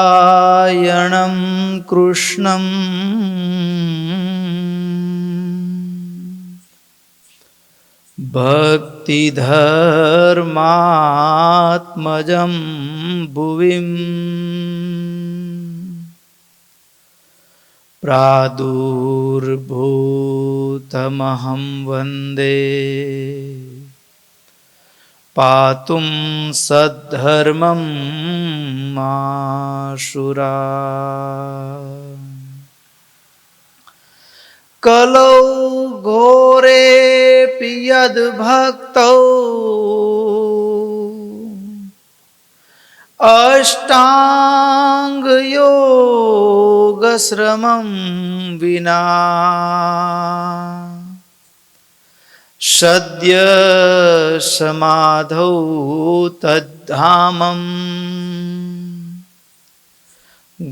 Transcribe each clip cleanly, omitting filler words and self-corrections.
સ્વામિનારાયણં કૃષ્ણં ભક્તિધર્માત્મજં ભુવિં પ્રાદુર્ભૂતમહં વંદે પાતું સદ્ધર્મં આશુરા કલૌ ઘોરેપિ યદ્ભક્તૌ અષ્ટાંગ યોગશ્રમં વિના સદ્ય સમાધૌ તદ્ધામં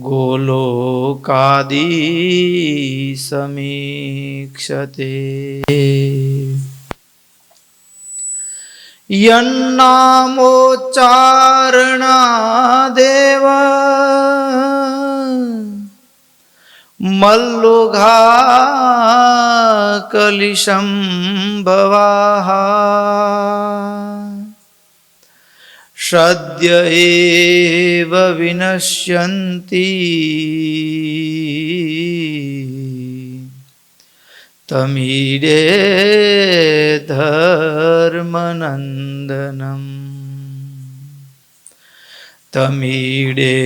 ગોલોકાદી સમીક્ષતે યન્નામોચ્ચારણાદેવ મલ્લુઘા કલિશં ભવાહ સદ્ય એવ વિનશ્યન્તિ તમીડે ધર્મનંદનમ તમીડે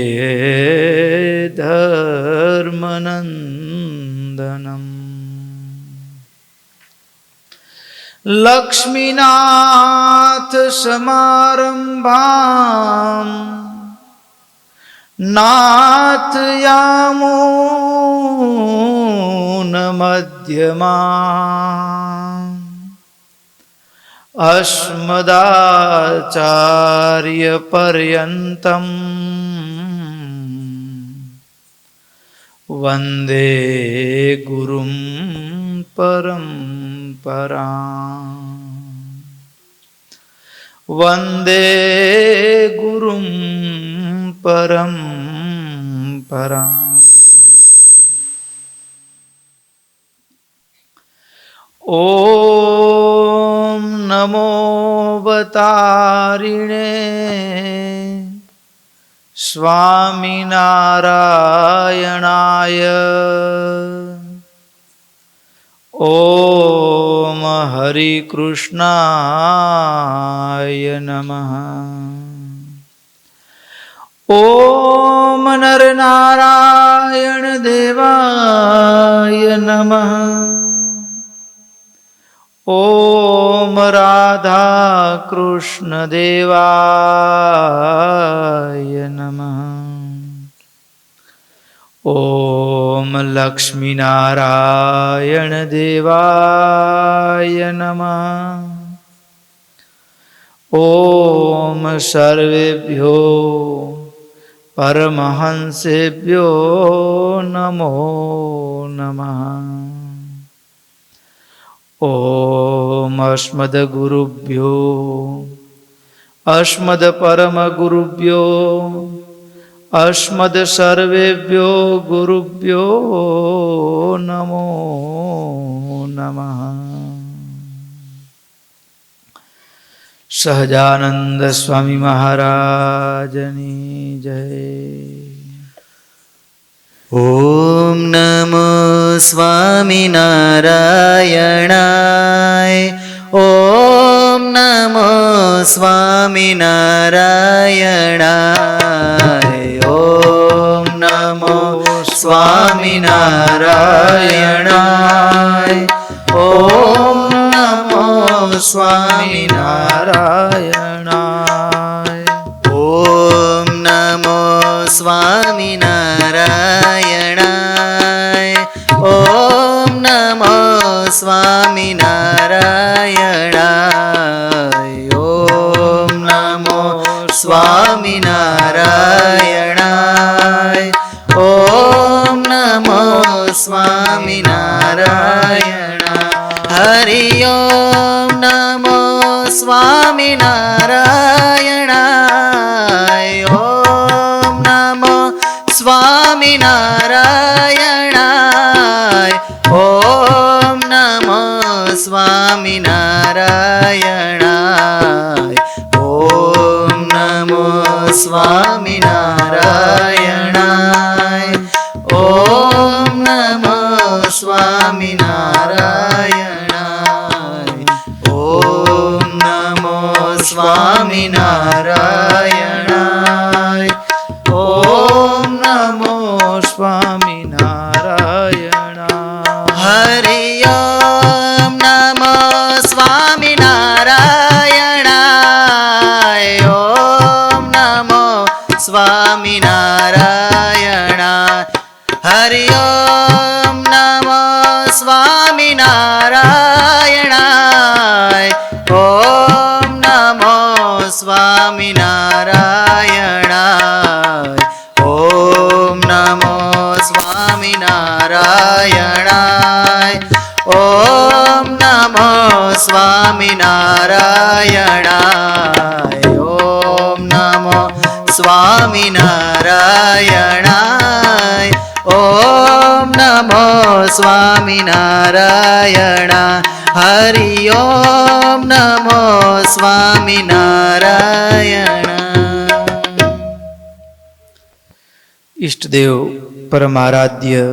ધર્મનંદનમ લક્ષ્મીનાથ સમારંભાં નાથયામૂન મધ્યમાં અસ્મદાચાર્ય પર્યંતમ વંદે ગુરું પરંપરાં વંદે ગુરું પરંપરાં ઓમ નમો અવતારિણે સ્વામિનારાયણાય ઓમ હરિકૃષ્ણાય નમઃ ઓમ નરનારાયણ દેવાય નમઃ ઓમ રાધા કૃષ્ણ દેવાય નમઃ ઓમ લક્ષ્મીનારાયણ દેવાય નમઃ ઓમ સર્વેભ્યો પરમહંસેભ્યો નમો નમઃ ઓમ અસ્મદ્ગુરુભ્યો અસ્મદ્પરમગુરુભ્યો અસ્મદ્સર્વેભ્યો ગુરુભ્યો નમો નમઃ સહજાનંદ સ્વામી મહારાજની જય. ઓમ નમો સ્વામિનારાયણાય ઓમ નમો સ્વામિનારાયણાય ઓમ નમો સ્વામિનારાયણાય ઓમ નમો સ્વામિનારાયણાય ઓમ નમો સ્વામિનારાયણાય ઓમ નમો સ્વામિનારાયણાય ઓમ નમો સ્વામિનારાયણાય ઓમ નમો સ્વામિનારાયણ હરિ ઓમ નમો સ્વામિનારાયણ ઓમ નમો સ્વામિનારાયણ ઓમ નમો સ્વામિનારાયણ ઓમ નમો સ્વામિનારાયણ ઓમ નમો સ્વામિનારાયણ ઓમ નમો સ્વામિનારાયણ ઓમ નમો સ્વામિનારાયણ હરિ ઓમ નમો સ્વામિનારાયણ ઓમ નમો સ્વામિનારાયણ હરિ ઓમ નમો સ્વામિનારાયણ ઓમ નમો સ્વામિનારાયણ ઓમ નમો સ્વામિનારાયણ ઓમ નમો સ્વામિનારાયણ ઓમ નમો સ્વામિનારાયણ ઓમ નમો સ્વામિનારાયણ હરિ ઓમ નમો સ્વામિનારાયણ ઈષ્ટદેવ પરમારાધ્ય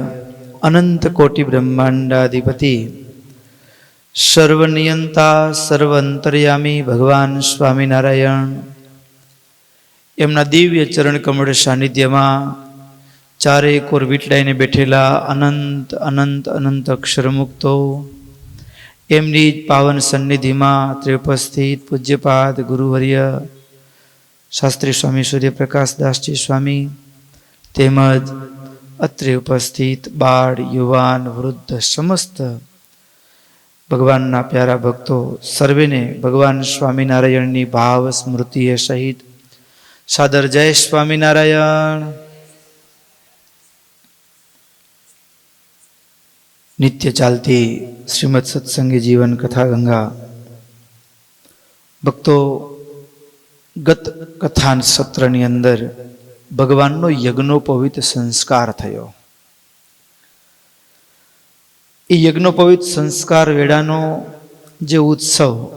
અનંત કોટી બ્રહ્માંડાધિપતિ સર્વનિયંતા સર્વ અંતર્યામી ભગવાન સ્વામિનારાયણ એમના દિવ્ય ચરણ કમળ સાનિધ્યમાં ચારે કોર વીટલાઈને બેઠેલા અનંત અનંત અનંત અક્ષરમુક્તો એમની જ પાવન સન્નિધિમાં ત્રિઉપસ્થિત પૂજ્યપાદ ગુરુવર્ય શાસ્ત્રી સ્વામી સૂર્યપ્રકાશદાસજી સ્વામી તેમજ અત્રે ઉપસ્થિત બાળ યુવાન વૃદ્ધ સમસ્ત ભગવાનના પ્યારા ભક્તો સર્વેને ભગવાન સ્વામિનારાયણની ભાવ સ્મૃતિએ સહિત સાદર જય સ્વામિનારાયણ. નિત્ય ચાલતી શ્રીમદ સત્સંગી જીવન કથા ગંગા ભક્તો, ગત કથા સત્રની અંદર ભગવાનનો યજ્ઞોપવિત સંસ્કાર થયો. એ યજ્ઞોપવિત સંસ્કાર વેળાનો જે ઉત્સવ,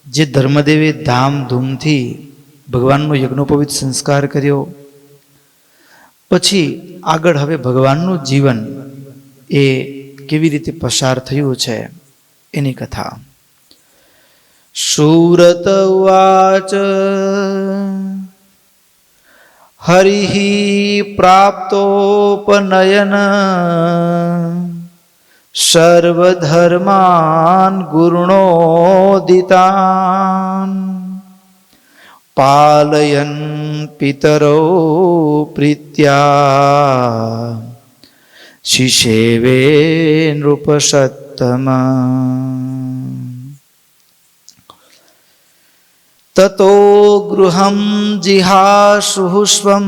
જે ધર્મદેવે ધામધૂમથી ભગવાનનો યજ્ઞોપવિત સંસ્કાર કર્યો, પછી આગળ હવે ભગવાનનું જીવન એ કેવી રીતે પસાર થયું છે એની કથા. સુરત ઉવાચ હરિઃ પ્રાપ્તોપનયન સર્વધર્માન ગુરુણોદિતાન પાલયન પિતરો પ્રીત્યા શિશેવે નૃપસત્તમા તતો ગૃહં જિહાસુઃ સ્વં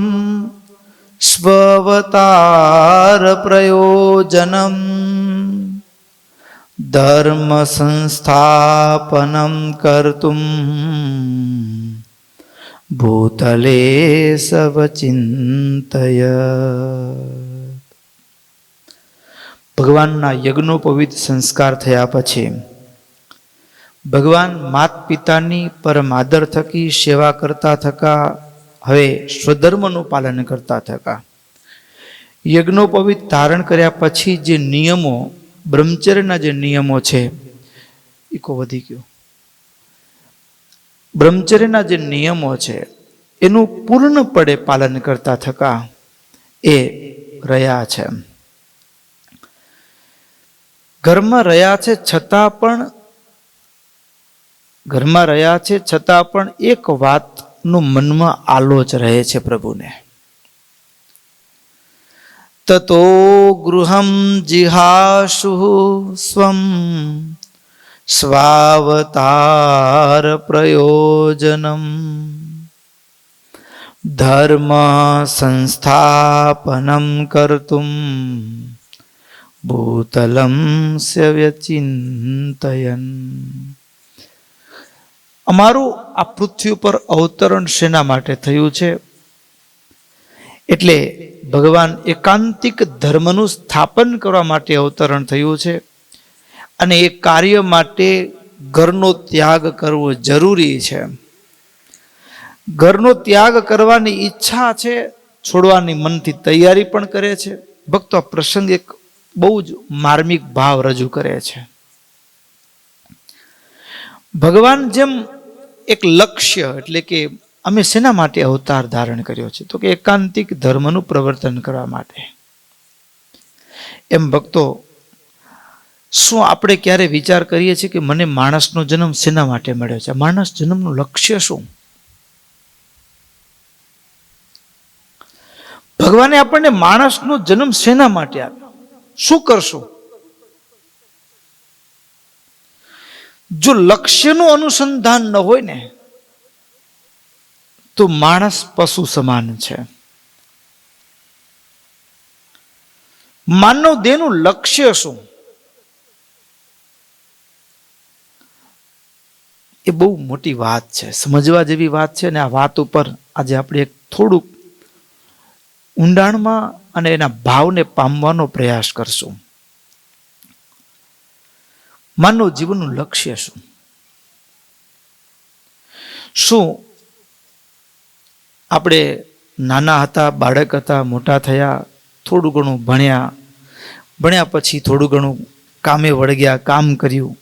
સ્વવતાર પ્રયોજનમ ધર્મ સંસ્થાપનમ કર્તુમ ભૂતલે સવચિંતય. ભગવાનના યજ્ઞોપવિત સંસ્કાર થયા પછી ભગવાન માત પિતાની પરમ આદર થકી સેવા કરતા થકા હવે સ્વધર્મનું પાલન કરતા થકા યજ્ઞોપવિત ધારણ કર્યા પછી જે નિયમો, બ્રહ્મચર્યના જે નિયમો છે એ વધી ગયો. બ્રહ્મચર્યના જે નિયમો છે એનું પૂર્ણપણે પાલન કરતા થકા એ રહ્યા છે. ઘરમાં રહ્યા છે છતાં પણ એક વાતનું મનમાં આલોચ રહે છે પ્રભુને. તતો ગૃહં જિહાસુઃ સ્વં સ્વાવતાર પ્રયોજનમ ધર્મ સંસ્થાપનમ કર્તુમ ભૂતલં स्य વ્યચિંતયન. અમારું આ પૃથ્વી ઉપર અવતરણ શેના માટે થયું છે? એટલે ભગવાન એકાંતિક ધર્મનું સ્થાપન કરવા માટે અવતરણ થયું છે, અને એ કાર્ય માટે ઘરનો ત્યાગ કરવો જરૂરી છે. ઘરનો ત્યાગ કરવાની ઈચ્છા છે, છોડવાની મનથી તૈયારી પણ કરે છે. ભક્તો, આ પ્રસંગ એક બહુ જ માર્મિક ભાવ રજૂ કરે છે. ભગવાન જેમ એક લક્ષ્ય, એટલે કે અમે શેના માટે અવતાર ધારણ કર્યો છે, તો કે એકાંતિક ધર્મનું પ્રવર્તન કરવા માટે. એમ ભક્તો, શું આપણે ક્યારે વિચાર કરીએ છીએ કે મને માણસનો જન્મ શેના માટે મળ્યો છે? માણસ જન્મનું લક્ષ્ય શું? ભગવાને આપણને માણસનો જન્મ શેના માટે આપ્યો? શું કરશું? જો લક્ષ્યનું અનુસંધાન ન હોય ને, તો માણસ પશુ સમાન છે. માનવ દેહનું લક્ષ્ય શું? એ બહુ મોટી વાત છે, સમજવા જેવી વાત છે. અને આ વાત ઉપર આજે આપણે એક થોડુંક ઊંડાણમાં અને એના ભાવને પામવાનો પ્રયાસ કરશું. માનવ જીવનનું લક્ષ્ય શું? શું આપણે નાના હતા, બાળક હતા, મોટા થયા, થોડું ઘણું ભણ્યા પછી થોડું ઘણું કામે વળગ્યા, કામ કર્યું,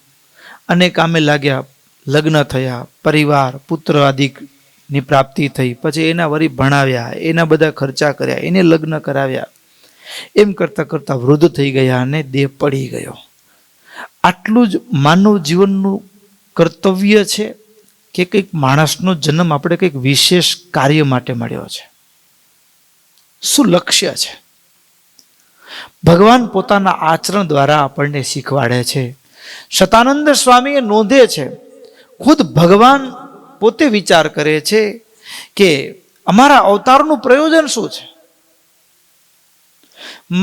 અને કામે લાગ્યા, લગ્ન થયા, પરિવાર પુત્ર આદિની પ્રાપ્તિ થઈ, પછી એના વળી ભણાવ્યા, એના બધા ખર્ચા કર્યા, એને લગ્ન કરાવ્યા, એમ કરતાં કરતાં વૃદ્ધ થઈ ગયા અને દેહ પડી ગયો. આટલું જ માનવ જીવનનું કર્તવ્ય છે કે કંઈક માણસનો જન્મ આપણે કંઈક વિશેષ કાર્ય માટે મળ્યો છે? શું લક્ષ્ય છે? ભગવાન પોતાના આચરણ દ્વારા આપણને શીખવાડે છે. શતાનંદ સ્વામી એ નોંધે છે, ખુદ ભગવાન પોતે વિચાર કરે છે કે અમારા અવતારનું પ્રયોજન શું છે?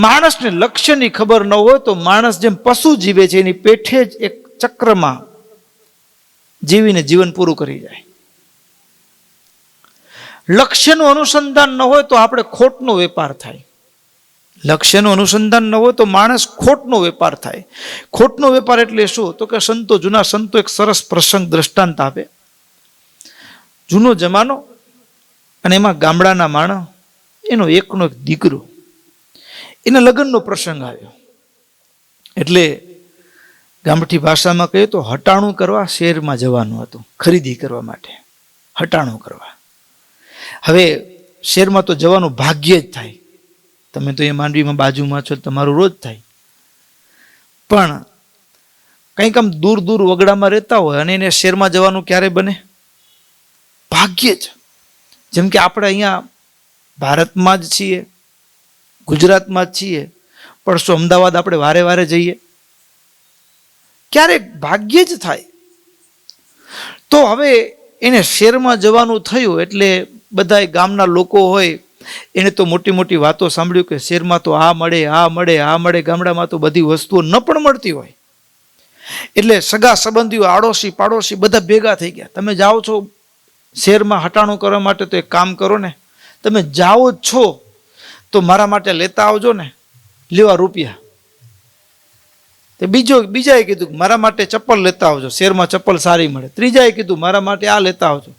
માણસને લક્ષ્યની ખબર ન હોય તો માણસ જેમ પશુ જીવે છે, એની પેઠે જ એક ચક્રમાં જીવીને જીવન પૂરું કરી જાય. લક્ષ્યનું અનુસંધાન ન હોય તો આપણે ખોટનો વેપાર થાય. લક્ષ્યનું અનુસંધાન ન હોય તો માણસ ખોટનો વેપાર થાય. ખોટનો વેપાર એટલે શું? તો કે જૂના સંતો એક સરસ પ્રસંગ દ્રષ્ટાંત આપે. જૂનો જમાનો, અને એમાં ગામડાના માણસ, એનો એકનો એક દીકરો, એના લગ્નનો પ્રસંગ આવ્યો. એટલે ગામઠી ભાષામાં કહીએ તો હટાણું કરવા શહેરમાં જવાનું હતું, ખરીદી કરવા માટે હટાણું કરવા. હવે શહેરમાં તો જવાનું ભાગ્ય જ થાય. તમે તો એ માંડવીમાં બાજુમાં છો, તમારું રોજ થાય. પણ કંઈક આમ દૂર દૂર વગડામાં રહેતા હોય અને એને શહેરમાં જવાનું ક્યારે બને? ભાગ્યે જ. જેમ કે આપણે અહીંયા ભારતમાં જ છીએ, ગુજરાતમાં જ છીએ, પણ શું અમદાવાદ આપણે વારે વારે જઈએ? ક્યારેક ભાગ્યે જ થાય. તો હવે એને શહેરમાં જવાનું થયું એટલે બધા ગામના લોકો હોય એને તો મોટી મોટી વાતો સાંભળ્યું કે શહેરમાં તો આ મળે, આ મળે, આ મળે. ગામડામાં તો બધી વસ્તુઓ ન પણ મળતી હોય. એટલે સગા સંબંધીઓ, આડોશી પાડોશી બધા ભેગા થઈ ગયા. તમે જાઓ છો શહેરમાં હટાણું કરવા માટે, તો એક કામ કરો ને, તમે જાઓ જ છો તો મારા માટે લેતા આવજો ને, લેવા રૂપિયા. બીજાએ કીધું મારા માટે ચપ્પલ લેતા આવજો, શહેરમાં ચપ્પલ સારી મળે. ત્રીજાએ કીધું મારા માટે આ લેતા આવજો.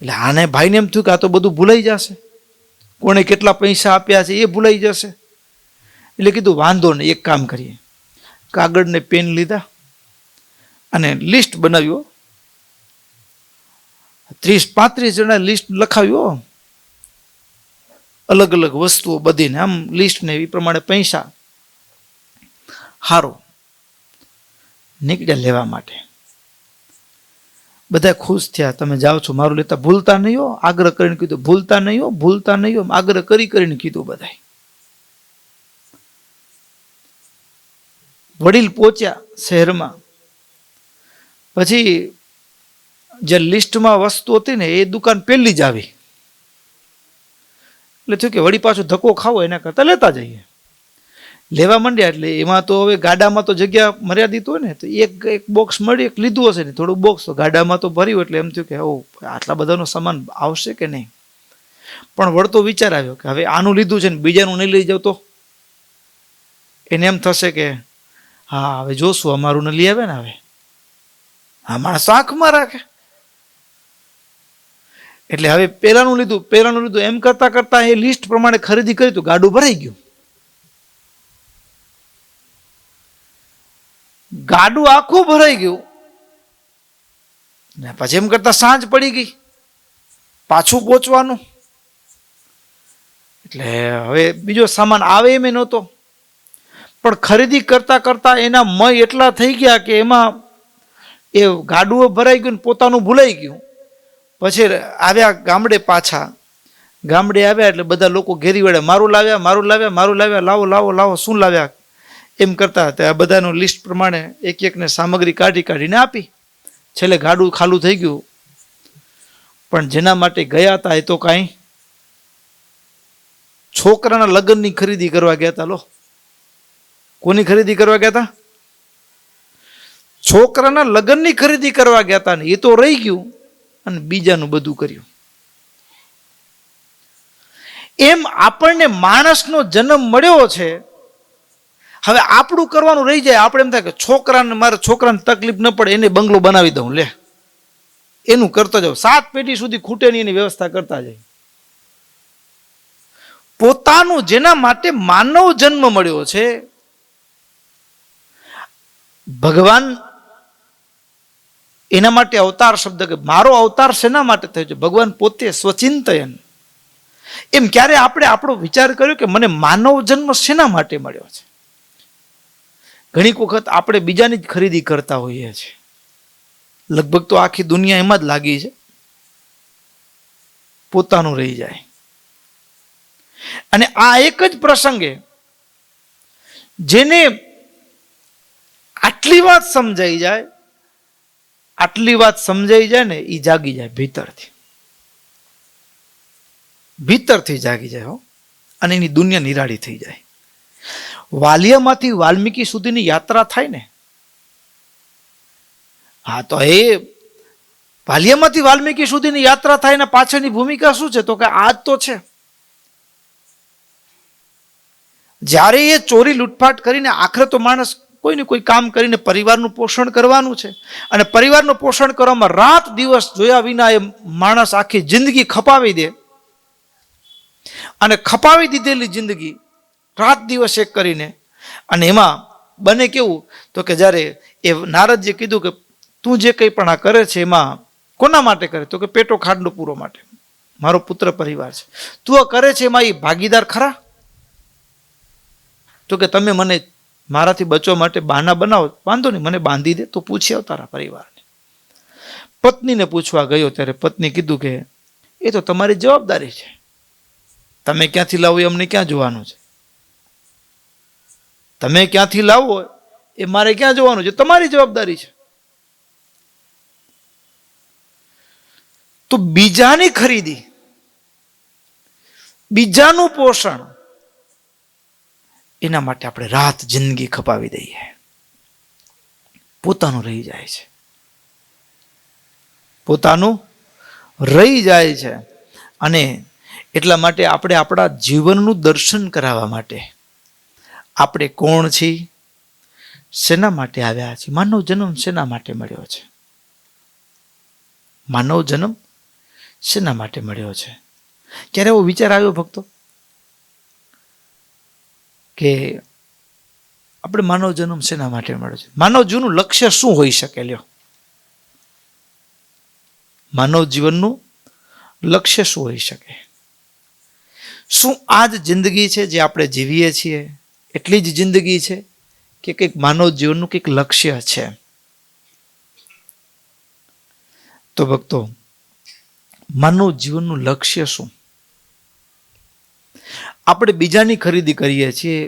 એટલે આને ભાઈને એમ થયું કે આ તો બધું ભૂલાઈ જશે, કોણે કેટલા પૈસા આપ્યા છે એ ભૂલાઈ જશે. એટલે કીધું વાંધો નહીં, એક કામ કરીએ. કાગળ ને પેન લીધા અને લિસ્ટ બનાવ્યું. 30-35 જણા લિસ્ટ લખાવ્યું, અલગ અલગ વસ્તુઓ બધીને આમ લિસ્ટ ને એ પ્રમાણે પૈસા. હારો નીકળ્યા લેવા માટે. બધા ખુશ થયા, તમે જાઓ છો મારું લેતા ભૂલતા નહીં હો, આગ્રહ કરીને કીધું ભૂલતા નહીં હો, ભૂલતા નહીં હો, આગ્રહ કરીને કીધું. બધા વડીલ પહોંચ્યા શહેરમાં. પછી જે લિસ્ટમાં વસ્તુ હતી ને એ દુકાન પહેલી જ આવી. એટલે થયું કે વળી પાછું ધક્કો ખાવો એના કરતા લેતા જઈએ. લેવા માંડ્યા એટલે એમાં તો હવે ગાડામાં તો જગ્યા મર્યાદિત હોય ને, તો એક બોક્સ મળી, એક લીધું હશે ને, થોડું બોક્સ તો ગાડામાં તો ભર્યું, એટલે એમ થયું કે આટલા બધાનો સામાન આવશે કે નહીં. પણ વળતો વિચાર આવ્યો કે હવે આનું લીધું છે ને બીજાનું નહીં લઈ જાવ તો એને એમ થશે કે હા હવે જોશું અમારું ન લઈ આવે ને, હવે આ માણસ આંખમાં રાખે. એટલે હવે પેલાનું લીધું એમ કરતા કરતા એ લિસ્ટ પ્રમાણે ખરીદી કરી તો ગાડું ભરાઈ ગયું. ગાડું આખું ભરાઈ ગયું ને પછી એમ કરતા સાંજ પડી ગઈ, પાછું પહોંચવાનું. એટલે હવે બીજો સામાન આવે એમ નહોતો, પણ ખરીદી કરતા કરતા એના મય એટલા થઈ ગયા કે એમાં એ ગાડું ભરાઈ ગયું ને પોતાનું ભૂલાઈ ગયું. પછી આવ્યા ગામડે, પાછા ગામડે આવ્યા એટલે બધા લોકો ઘેરી વળ્યા, મારું લાવ્યા, લાવો, શું લાવ્યા એમ કરતા હતા. આ બધાનું લિસ્ટ પ્રમાણે એક એકને સામગ્રી કાઢીને આપી. છેલ્લે ગાડું ખાલું થઈ ગયું. પણ જેના માટે ગયા હતા એ તો કાંઈ છોકરાના લગ્નની ખરીદી કરવા ગયા હતા. લો, કોની ખરીદી કરવા ગયા હતા? છોકરાના લગ્નની ખરીદી કરવા ગયા હતા ને એ તો રહી ગયું અને બીજાનું બધું કર્યું. એમ આપણને માણસનો જન્મ મળ્યો છે, હવે આપણું કરવાનું રહી જાય. આપણે એમ થાય કે મારા છોકરાને તકલીફ ન પડે એને બંગલો બનાવી દઉં, લે એનું કરતા જાવ, 7 પેઢી સુધી ખૂટે નહીં એની વ્યવસ્થા કરતા જાય. પોતાનું જેના માટે માનવ જન્મ મળ્યો છે, ભગવાન એના માટે અવતાર શબ્દ કે મારો અવતાર શેના માટે થયો છે? ભગવાન પોતે સ્વચિંતન. એમ ક્યારે આપણે આપણો વિચાર કર્યો કે મને માનવ જન્મ શેના માટે મળ્યો છે? ઘણી વખત આપણે બીજાની જ ખરીદી કરતા હોઈએ છીએ. લગભગ તો આખી દુનિયા એમાં જ લાગી છે, પોતાનું રહી જાય. અને આ એક જ પ્રસંગે જેને આટલી વાત સમજાઈ જાય ને એ જાગી જાય ભીતરથી જાગી જાય અને એની દુનિયા નિરાળી થઈ જાય. વાલિયામાંથી વાલ્મીકી સુધીની યાત્રા થાય ને, હા તો એ વાલિયામાંથી વાલ્મીકી સુધીની યાત્રા થાય ને પાછળની ભૂમિકા શું છે? તો કે આ જ તો છે. જ્યારે એ ચોરી લૂંટફાટ કરીને આખરે તો માણસ કોઈ ને કોઈ કામ કરીને પરિવારનું પોષણ કરવાનું છે, અને પરિવારનું પોષણ કરવામાં રાત દિવસ જોયા વિના એ માણસ આખી જિંદગી ખપાવી દે, અને ખપાવી દીધેલી જિંદગી રાત દિવસ એક કરીને, અને એમાં બને કેવું તો કે જ્યારે એ નારદજીએ કીધું કે તું જે કંઈ પણ આ કરે છે એમાં કોના માટે કરે? તો કે પેટો ખાડલો પૂરો માટે, મારો પુત્ર પરિવાર છે. તું આ કરે છે એમાં એ ભાગીદાર ખરા? તો કે તમે મને મારાથી બચવા માટે બહાના બનાવો, વાંધો નહીં, મને બાંધી દે તો પૂછી આવ તારા પરિવારને. પત્નીને પૂછવા ગયો ત્યારે પત્ની કીધું કે એ તો તમારી જવાબદારી છે, તમે ક્યાંથી લાવો એ અમને ક્યાં જોવાનું છે? તમે ક્યાંથી લાવો એ મારે ક્યાં જોવાનું છે? તમારી જવાબદારી છે. તો બીજાની ખરીદી, બીજાનું પોષણ, એના માટે આપણે રાત જિંદગી ખપાવી દઈએ, પોતાનું રહી જાય છે. અને એટલા માટે આપણે આપણા જીવનનું દર્શન કરાવવા માટે આપણે કોણ છીએ, શેના માટે આવ્યા છીએ, માનવ જન્મ શેના માટે મળ્યો છે, માનવ જન્મ શેના માટે મળ્યો છે? ક્યારે એવો વિચાર આવ્યો ભક્તો કે આપણે માનવ જન્મ શેના માટે મળ્યો છે? માનવ જીવનનું લક્ષ્ય શું હોઈ શકે? લ્યો, માનવ જીવનનું લક્ષ્ય શું હોઈ શકે? શું આ જ જિંદગી છે જે આપણે જીવીએ છીએ એટલી જ જિંદગી છે કે કંઈક માનવ જીવનનું કંઈક લક્ષ્ય છે? તો ભક્તો, માનવ જીવનનું લક્ષ્ય શું? આપણે બીજાની ખરીદી કરીએ છીએ,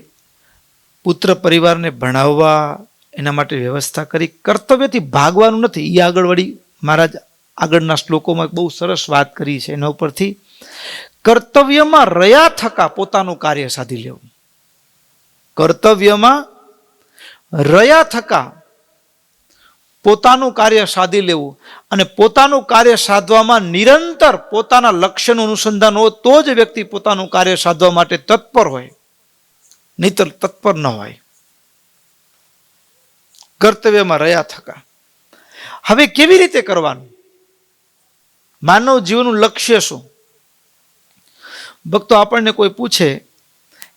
પુત્ર પરિવારને ભણાવવા, એના માટે વ્યવસ્થા કરી, કર્તવ્યથી ભાગવાનું નથી. એ આગળવાળી મહારાજ આગળના શ્લોકોમાં બહુ સરસ વાત કરી છે. એના ઉપરથી કર્તવ્યમાં રહ્યા થકા પોતાનું કાર્ય સાધી લેવું, કર્તવ્યમાં રહ્યા થકા પોતાનું કાર્ય સાધી લેવું, અને પોતાનું કાર્ય સાધવામાં નિરંતર પોતાના લક્ષ્યનું અનુસંધાન હોય તો જ વ્યક્તિ પોતાનું કાર્ય સાધવા માટે તત્પર હોય, નહીતર તત્પર ન હોય. કર્તવ્યમાં રહ્યા થકા. હવે કેવી રીતે કરવાનું? માનવ જીવનનું લક્ષ્ય શું? ભક્તો, આપણને કોઈ પૂછે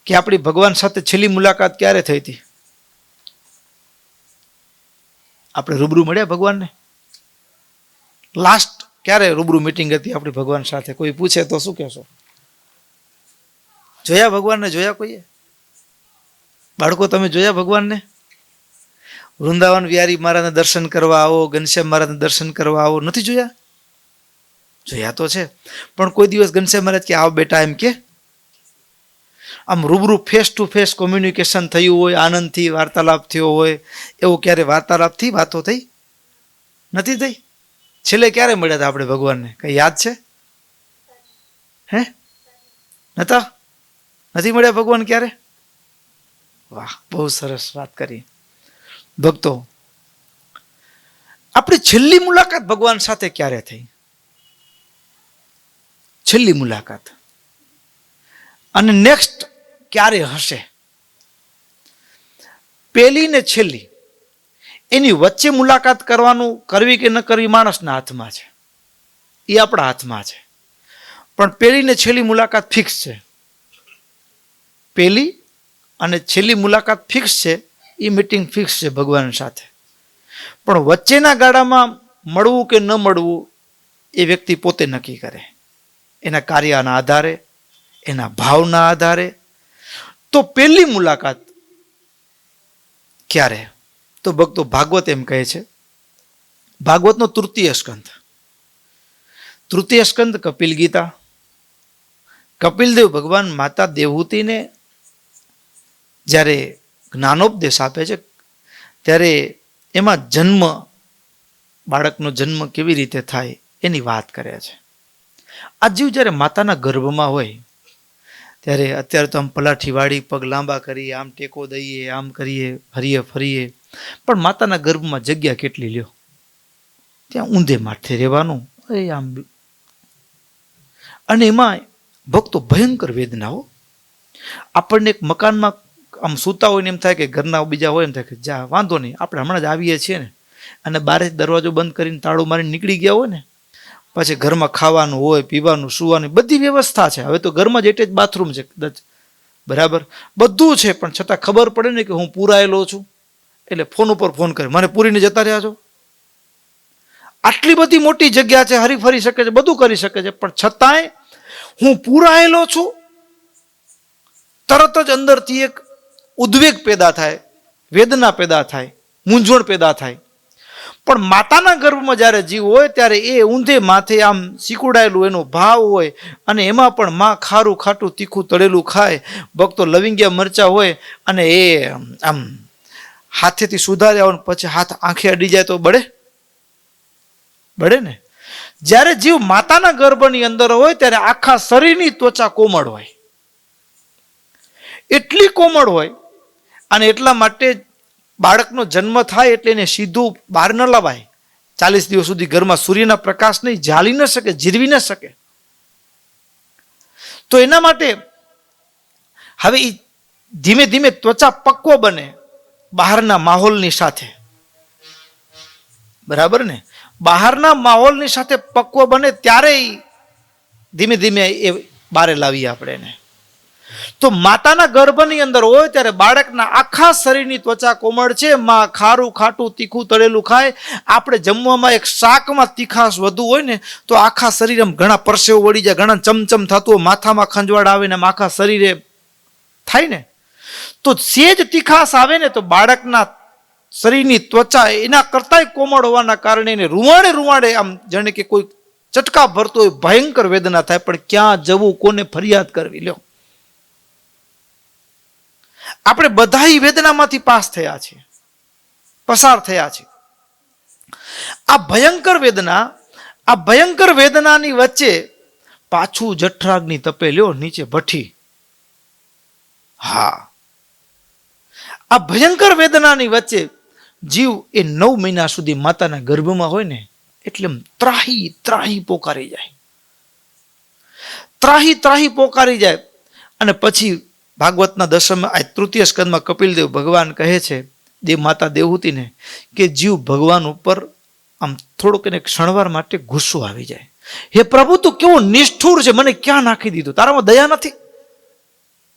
કે આપણી ભગવાન સાથે છેલ્લી મુલાકાત ક્યારે થઈ હતી? આપણે રૂબરૂ મળ્યા ભગવાનને? લાસ્ટ ક્યારે રૂબરૂ મીટિંગ હતી આપણી ભગવાન સાથે? કોઈ પૂછે તો શું કહેશો? જોયા ભગવાનને? જોયા કોઈએ? બાળકો, તમે જોયા ભગવાનને? વૃંદાવન વિહારી મહારાજને દર્શન કરવા આવો, ઘનશ્યામ મહારાજને દર્શન કરવા આવો, નથી જોયા? જોયા તો છે, પણ કોઈ દિવસ ઘનશ્યામ મહારાજ કે આવો બેટા એમ કે? આમ રૂબરૂ ફેસ ટુ ફેસ કોમ્યુનિકેશન થયું હોય, આનંદથી વાર્તાલાપ થયો હોય, એવું ક્યારે વાર્તાલાપથી વાતો થઈ? નથી થઈ. છેલ્લે ક્યારે મળ્યા હતા આપણે ભગવાનને? કઈ યાદ છે? હે? નતા? નથી મળ્યા ભગવાન ક્યારે? વાહ, બહુ સરસ વાત કરી. ભક્તો, આપણી છેલ્લી મુલાકાત ભગવાન સાથે ક્યારે થઈ? છેલ્લી મુલાકાત. અને નેક્સ્ટ ક્યારે હશે? પહેલી ને છેલ્લી એની વચ્ચે મુલાકાત કરવી કે ન કરવી માણસના હાથમાં છે, એ આપણા હાથમાં છે. પણ પહેલી ને છેલ્લી મુલાકાત ફિક્સ છે. પહેલી અને છેલ્લી મુલાકાત ફિક્સ છે, એ મીટિંગ ફિક્સ છે ભગવાન સાથે. પણ વચ્ચેના ગાળામાં મળવું કે ન મળવું એ વ્યક્તિ પોતે નક્કી કરે, એના કાર્યના આધારે, એના ભાવના આધારે. તો પહેલી મુલાકાત ક્યારે? તો ભક્તો, ભાગવત એમ કહે છે, ભાગવતનો તૃતીય સ્કંદ, તૃતીય સ્કંદ કપિલ ગીતા. કપિલદેવ ભગવાન માતા દેવહૂતિને જ્યારે જ્ઞાનોપદેશ આપે છે, ત્યારે એમાં બાળકનો જન્મ કેવી રીતે થાય એની વાત કરે છે. આ જીવ જ્યારે માતાના ગર્ભમાં હોય ત્યારે, અત્યારે તો આમ પલાઠી વાળી, પગ લાંબા કરીએ, આમ ટેકો દઈએ, આમ કરીએ, હરીએ ફરીએ, પણ માતાના ગર્ભમાં જગ્યા કેટલી લ્યો? ત્યાં ઊંધે માથે રહેવાનું, આમ. અને એમાં ભક્તો ભયંકર વેદનાઓ. આપણને એક મકાનમાં આમ સૂતા હોય ને એમ થાય કે ઘરના બીજા હોય એમ થાય કે જા વાંધો નહીં, આપણે હમણાં જ આવીએ છીએ ને, અને બારે દરવાજો બંધ કરીને તાળું મારીને નીકળી ગયા હોય ને, પછી ઘરમાં ખાવાનું હોય, પીવાનું, સુવાનું, બધી વ્યવસ્થા છે. હવે તો ઘરમાં જ એટેચ બાથરૂમ છે કદાચ, બરાબર બધું છે, પણ છતાં ખબર પડે ને કે હું પૂરાયેલો છું, એટલે ફોન ઉપર ફોન કરે, મને પૂરીને જતા રહ્યા છો. આટલી બધી મોટી જગ્યા છે, હરી ફરી શકે છે, બધું કરી શકે છે, પણ છતાંય હું પૂરાયેલો છું. તરત જ અંદરથી એક ઉદ્વેગ પેદા થાય, વેદના પેદા થાય, મૂંઝવણ પેદા થાય. પણ માતાના ગર્ભમાં જ્યારે જીવ હોય ત્યારે એ ઊંધે માથે આમ સિકુડાયેલું એનો ભાવ હોય, અને એમાં પણ માં ખારું ખાટું તીખું તળેલું ખાય. ભક્તો, લવિંગિયા મરચા હોય અને એ આમ હાથેથી સુધાર્યા હોય, પછી હાથ આંખે અડી જાય તો બળે ને. જ્યારે જીવ માતાના ગર્ભની અંદર હોય ત્યારે આખા શરીરની ત્વચા કોમળ હોય, એટલી કોમળ હોય. અને એટલા માટે બાળકનો જન્મ થાય એટલે એને સીધું બહાર ન લવાય. 40 દિવસ સુધી ઘરમાં સૂર્યના પ્રકાશ નહીં, ઝાલી ન શકે, જીરવી ન શકે. તો એના માટે હવે ધીમે ધીમે ત્વચા પક્વ બને બહારના માહોલની સાથે, બરાબર ને? બહારના માહોલની સાથે પક્વ બને ત્યારે ધીમે ધીમે એ બારે લાવીએ આપણે એને. તો માતાના ગર્ભની અંદર હોય ત્યારે બાળકના આખા શરીરની ત્વચા કોમળ છે. માં ખારું ખાટું તીખું તળેલું ખાય. આપણે જમવામાં એક શાકમાં તીખાશ વધુ હોય ને તો આખા શરીરે ઘણા પરસેવો વળી જાય, ઘણા ચમચમ થતું હોય, માથામાં ખંજવાળ આવે ને આખા શરીરે થાય ને. તો સેજ તીખાશ આવે ને તો બાળકના શરીરની ત્વચા એના કરતાંય કોમળ હોવાના કારણે એને રૂવાડે આમ જાણે કે કોઈ ચટકા ભરતો હોય, ભયંકર વેદના થાય. પણ ક્યાં જવું, કોને ફરિયાદ કરવી? લ્યો, આપણે બધા વેદનામાંથી પસાર થયા છે. આ ભયંકર વેદનાની વચ્ચે પાછું જઠરાગ્નિ તપે. લ્યો, નીચે ભઠ્ઠી. હા, આ ભયંકર વેદનાની વચ્ચે જીવ એ 9 મહિના સુધી માતાના ગર્ભમાં હોય ને એટલે ત્રાહી ત્રાહી પોકારી જાય, ત્રાહી ત્રાહી પોકારી જાય. અને પછી ભાગવતના તૃતીય સ્કંદમાં કપિલદેવ ભગવાન કહે છે દેવ માતા દેવહૂતિને કે જીવ ભગવાન ઉપર આમ થોડોક એને ક્ષણવાર માટે ગુસ્સો આવી જાય. હે પ્રભુ, તું કેવો નિષ્ઠુર છે, મને ક્યાં નાખી દીધો, તારામાં દયા નથી,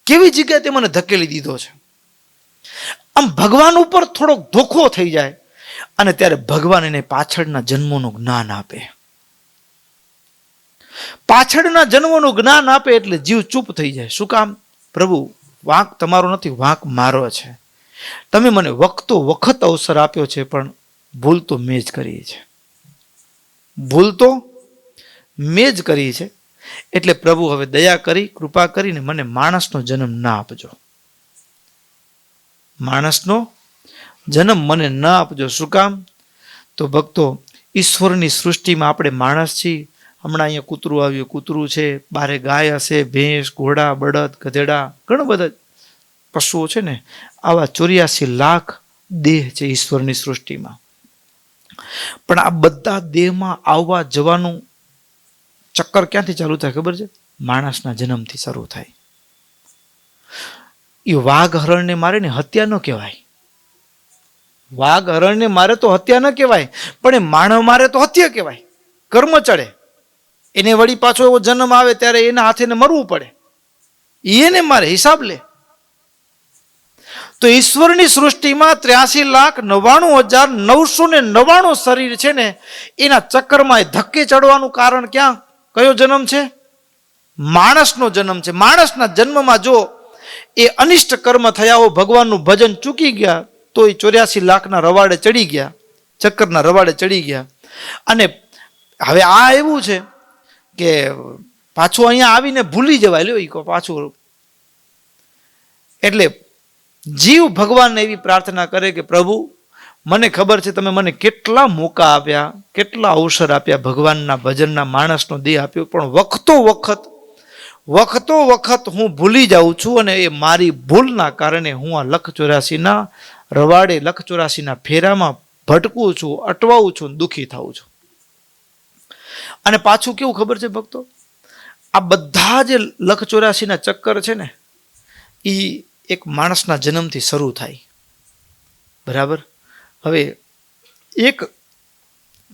કેવી જગ્યાએ તે મને ધકેલી દીધો છે. આમ ભગવાન ઉપર થોડોક ધોખો થઈ જાય અને ત્યારે ભગવાન એને પાછળના જન્મોનું જ્ઞાન આપે. પાછળના જન્મોનું જ્ઞાન આપે એટલે જીવ ચૂપ થઈ જાય. શું કામ? પ્રભુ, વાંક તમારો નથી, વાંક મારો છે. તમે મને વખતો વખત અવસર આપ્યો છે, પણ ભૂલ તો મેં જ કરી છે, ભૂલ તો મેં જ કરી છે. એટલે પ્રભુ હવે દયા કરી કૃપા કરીને મને માણસનો જન્મ ના આપજો, માણસનો જન્મ મને ન આપજો. શું કામ? તો ભક્તો, ઈશ્વરની સૃષ્ટિમાં આપણે માણસ છીએ. હમણાં અહીંયા કૂતરું આવ્યું, કૂતરું છે, બારે ગાય હશે, ભેંસ, ઘોડા, બળદ, ગધેડા, ઘણા બધા પશુઓ છે ને. આવા 84 લાખ દેહ છે ઈશ્વરની સૃષ્ટિમાં. પણ આ બધા દેહમાં આવવા જવાનું ચક્કર ક્યાંથી ચાલુ થાય ખબર છે? માણસના જન્મથી શરૂ થાય. એ વાઘ હરણને મારે ને હત્યા ન કહેવાય, વાઘ હરણને મારે તો હત્યા ન કહેવાય, પણ એ માનવ મારે તો હત્યા કહેવાય. કર્મ ચડે એને, વળી પાછો એવો જન્મ આવે ત્યારે એના હાથે મરવું પડે, એને મારે હિસાબ લે. તો ઈશ્વરની સૃષ્ટિમાં 83,99,999 શરીર છે ને, એના ચક્કરમાં ધક્કે ચડવાનું કારણ ક્યાં? કયો જન્મ છે? માણસનો જન્મ છે. માણસના જન્મમાં જો એ અનિષ્ટ કર્મ થયા હો, ભગવાનનું ભજન ચૂકી ગયા, તો એ 84 લાખના રવાડે ચડી ગયા, ચક્કરના રવાડે ચડી ગયા. અને હવે આ એવું છે કે પાછું અહીંયા આવીને ભૂલી જવાય. લ્યો ઈ પાછું. એટલે જીવ ભગવાનને એવી પ્રાર્થના કરે કે પ્રભુ, મને ખબર છે તમે મને કેટલા મોકા આપ્યા, કેટલા અવસર આપ્યા, ભગવાનના ભજનના, માણસનો દેહ આપ્યો, પણ વખતો વખત હું ભૂલી જાઉં છું. અને એ મારી ભૂલના કારણે હું આ 184ના રવાડે, 184ના ફેરામાં ભટકું છું, અટવાઉં છું, દુઃખી થાઉં છું. અને પાછું કેવું ખબર છે ભક્તો? આ બધા જે 184ના ચક્કર છે ને, એ એક માણસના જન્મથી શરૂ થાય. બરાબર? હવે એક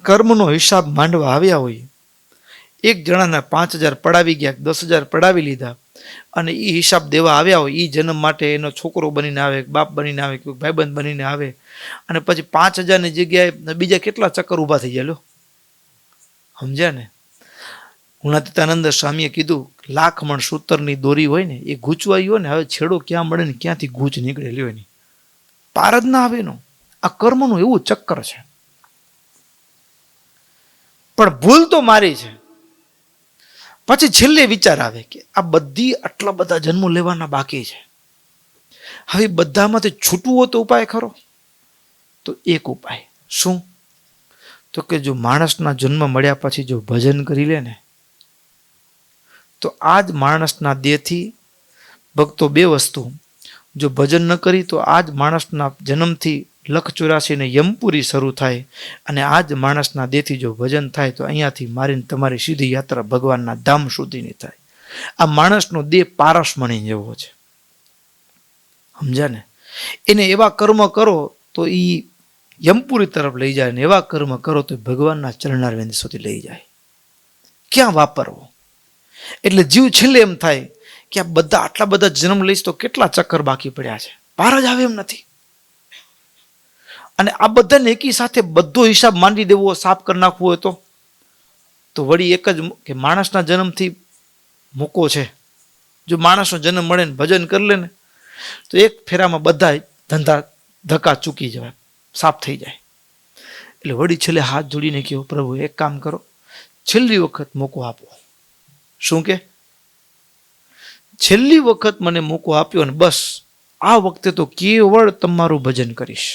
કર્મનો હિસાબ માંડવા આવ્યા હોય, એક જણાના 5,000 પડાવી ગયા, 10,000 પડાવી લીધા, અને એ હિસાબ દેવા આવ્યા હોય, એ જન્મ માટે એનો છોકરો બનીને આવે, બાપ બનીને આવે, કોઈ ભાઈબંધ બનીને આવે, અને પછી 5,000ની જગ્યાએ બીજા કેટલા ચક્કર ઊભા થઈ જાય. લો, સમજ્યા ને? ગુણાતીતાનંદ સ્વામીએ કીધું, 1,00,000 મણ સૂતરની દોરી હોય ને, એ ગૂંચવાઈ હોય ને, હવે છેડો ક્યાં મળે ને ક્યાંથી ગૂંચ નીકળેલી હોય ને, પાર જ ના આવે એનો. આ કર્મનું એવું ચક્કર છે. પણ ભૂલ તો મારી છે. પછી છેલ્લે વિચાર આવે કે આ બધી આટલા બધા જન્મો લેવાના બાકી છે, હવે બધામાંથી છૂટવું હોય તો ઉપાય ખરો? તો એક ઉપાય. શું? તો કે જો માણસના જન્મ મળ્યા પછી જો ભજન કરી લે ને, તો આ જ માણસના દેહથી ભક્તો 2 વસ્તુ, જો ભજન ન કરી તો આ જ માણસના જન્મથી 184 ને યમપુરી શરૂ થાય, અને આ જ માણસના દેહથી જો ભજન થાય તો અહીંયાથી મારીને તમારી સીધી યાત્રા ભગવાનના ધામ સુધીની થાય. આ માણસનો દેહ પારસમણી જેવો છે, સમજ્યા ને? એને એવા કર્મ કરો તો એ યમપુરી તરફ લઈ જાય, ને એવા કર્મ કરો તો ભગવાનના ચરણારવિંદ સુધી લઈ જાય. ક્યાં વાપરવો? એટલે જીવ છેલ્લે એમ થાય કે આ બધા આટલા બધા જન્મ લઈશ તો કેટલા ચક્કર બાકી પડ્યા છે, પાર જ આવે એમ નથી. અને આ બધાને એકી સાથે બધો હિસાબ માંડી દેવો, સાફ કરી નાખવો હોય તો વળી એક જ કે માણસના જન્મથી મૂકો છે. જો માણસનો જન્મ મળે ને ભજન કરી લે ને, તો એક ફેરામાં બધા ધંધા ધક્કા ચૂકી જવાય, સાફ થઈ જાય. એટલે વળી છેલ્લે હાથ જોડીને કહ્યું, પ્રભુ એક કામ કરો, છેલ્લી વખત મોકો આપો. શું કે? છેલ્લી વખત મને મોકો આપ્યો ને બસ આ વખતે તો કેવળ તમારું ભજન કરીશ,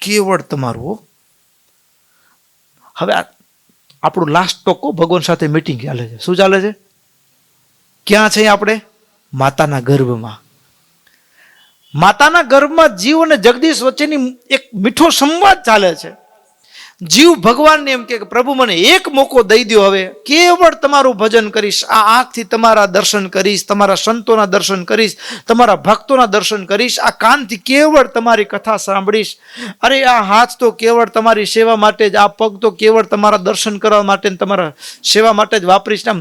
કેવળ તમારું. હવે આપણું લાસ્ટ ટોકો ભગવાન સાથે મીટિંગ ચાલે છે. શું ચાલે છે? ક્યાં છે આપણે? માતાના ગર્ભમાં. માતાના ગર્ભમાં જીવ અને જગદીશ વચ્ચેની એક મીઠો સંવાદ ચાલે છે. જીવ ભગવાનને એમ કે પ્રભુ મને એક મોકો દઈ દો, હવે કેવળ તમારું ભજન કરીશ, આ આંખથી તમારા દર્શન કરીશ, તમારા સંતોના દર્શન કરીશ, તમારા ભક્તોના દર્શન કરીશ, આ કાનથી કેવળ તમારી કથા સાંભળીશ, અરે આ હાથ તો કેવળ તમારી સેવા માટે જ, આ પગ તો કેવળ તમારા દર્શન કરવા માટે તમારા સેવા માટે જ વાપરીશ. આમ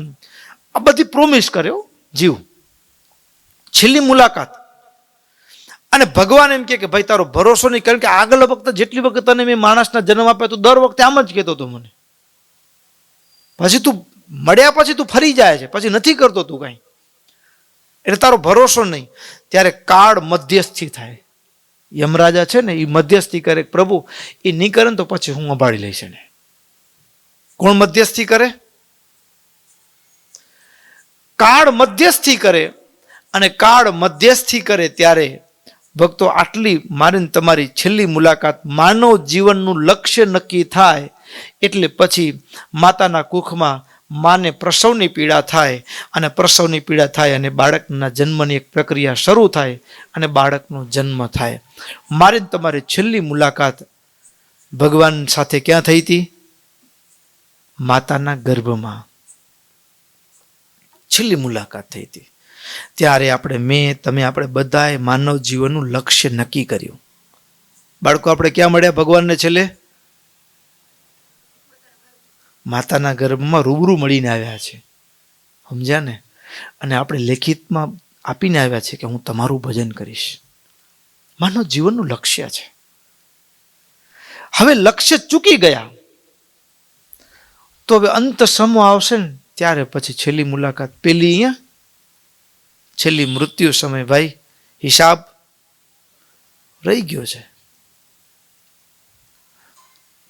આ બધી પ્રોમિસ કર્યો જીવ. છેલ્લી મુલાકાત, અને ભગવાન એમ કે ભાઈ તારો ભરોસો નહીં, કારણ કે આગળ વખતે જેટલી વખત તને મેં માણસના જન્મ આપ્યો તું દર વખતે આમ જ કહેતો હતો મને, પછી તું મળ્યા પછી તું ફરી જાય છે, પછી નથી કરતો તું કાંઈ, એટલે તારો ભરોસો નહીં. ત્યારે કાળ મધ્યસ્થી થાય. યમરાજા છે ને એ મધ્યસ્થી કરે, પ્રભુ એ નહીં કરે ને તો પછી હું સંભાળી લઈશ એને. કોણ મધ્યસ્થી કરે? કાળ મધ્યસ્થી કરે. અને કાળ મધ્યસ્થી કરે ત્યારે ભક્તો આટલી મારીને તમારી છેલ્લી મુલાકાત, માનવ જીવનનું લક્ષ્ય નક્કી થાય એટલે પછી માતાના કુખમાં માને પ્રસવની પીડા થાય, અને પ્રસવની પીડા થાય અને બાળકના જન્મની એક પ્રક્રિયા શરૂ થાય અને બાળકનો જન્મ થાય. મારીને તમારી છેલ્લી મુલાકાત ભગવાન સાથે ક્યાં થઈ હતી? માતાના ગર્ભમાં છેલ્લી મુલાકાત થઈ હતી. ત્યારે આપણે બધાએ માનવ જીવનનું લક્ષ્ય નક્કી કર્યું. બાળકો આપણે ક્યાં મળ્યા ભગવાનને? છેલ્લે માતાના ગર્ભમાં રૂબરૂ મળીને આવ્યા છે, સમજ્યા ને? અને આપણે લેખિતમાં આપીને આવ્યા છે કે હું તમારું ભજન કરીશ. માનવ જીવનનું લક્ષ્ય છે. હવે લક્ષ્ય ચૂકી ગયા તો હવે અંત સમો આવશે ને ત્યારે પછી છેલ્લી મુલાકાત, પેલી અહીંયા છેલ્લી મૃત્યુ સમય, ભાઈ હિસાબ રહી ગયો છે.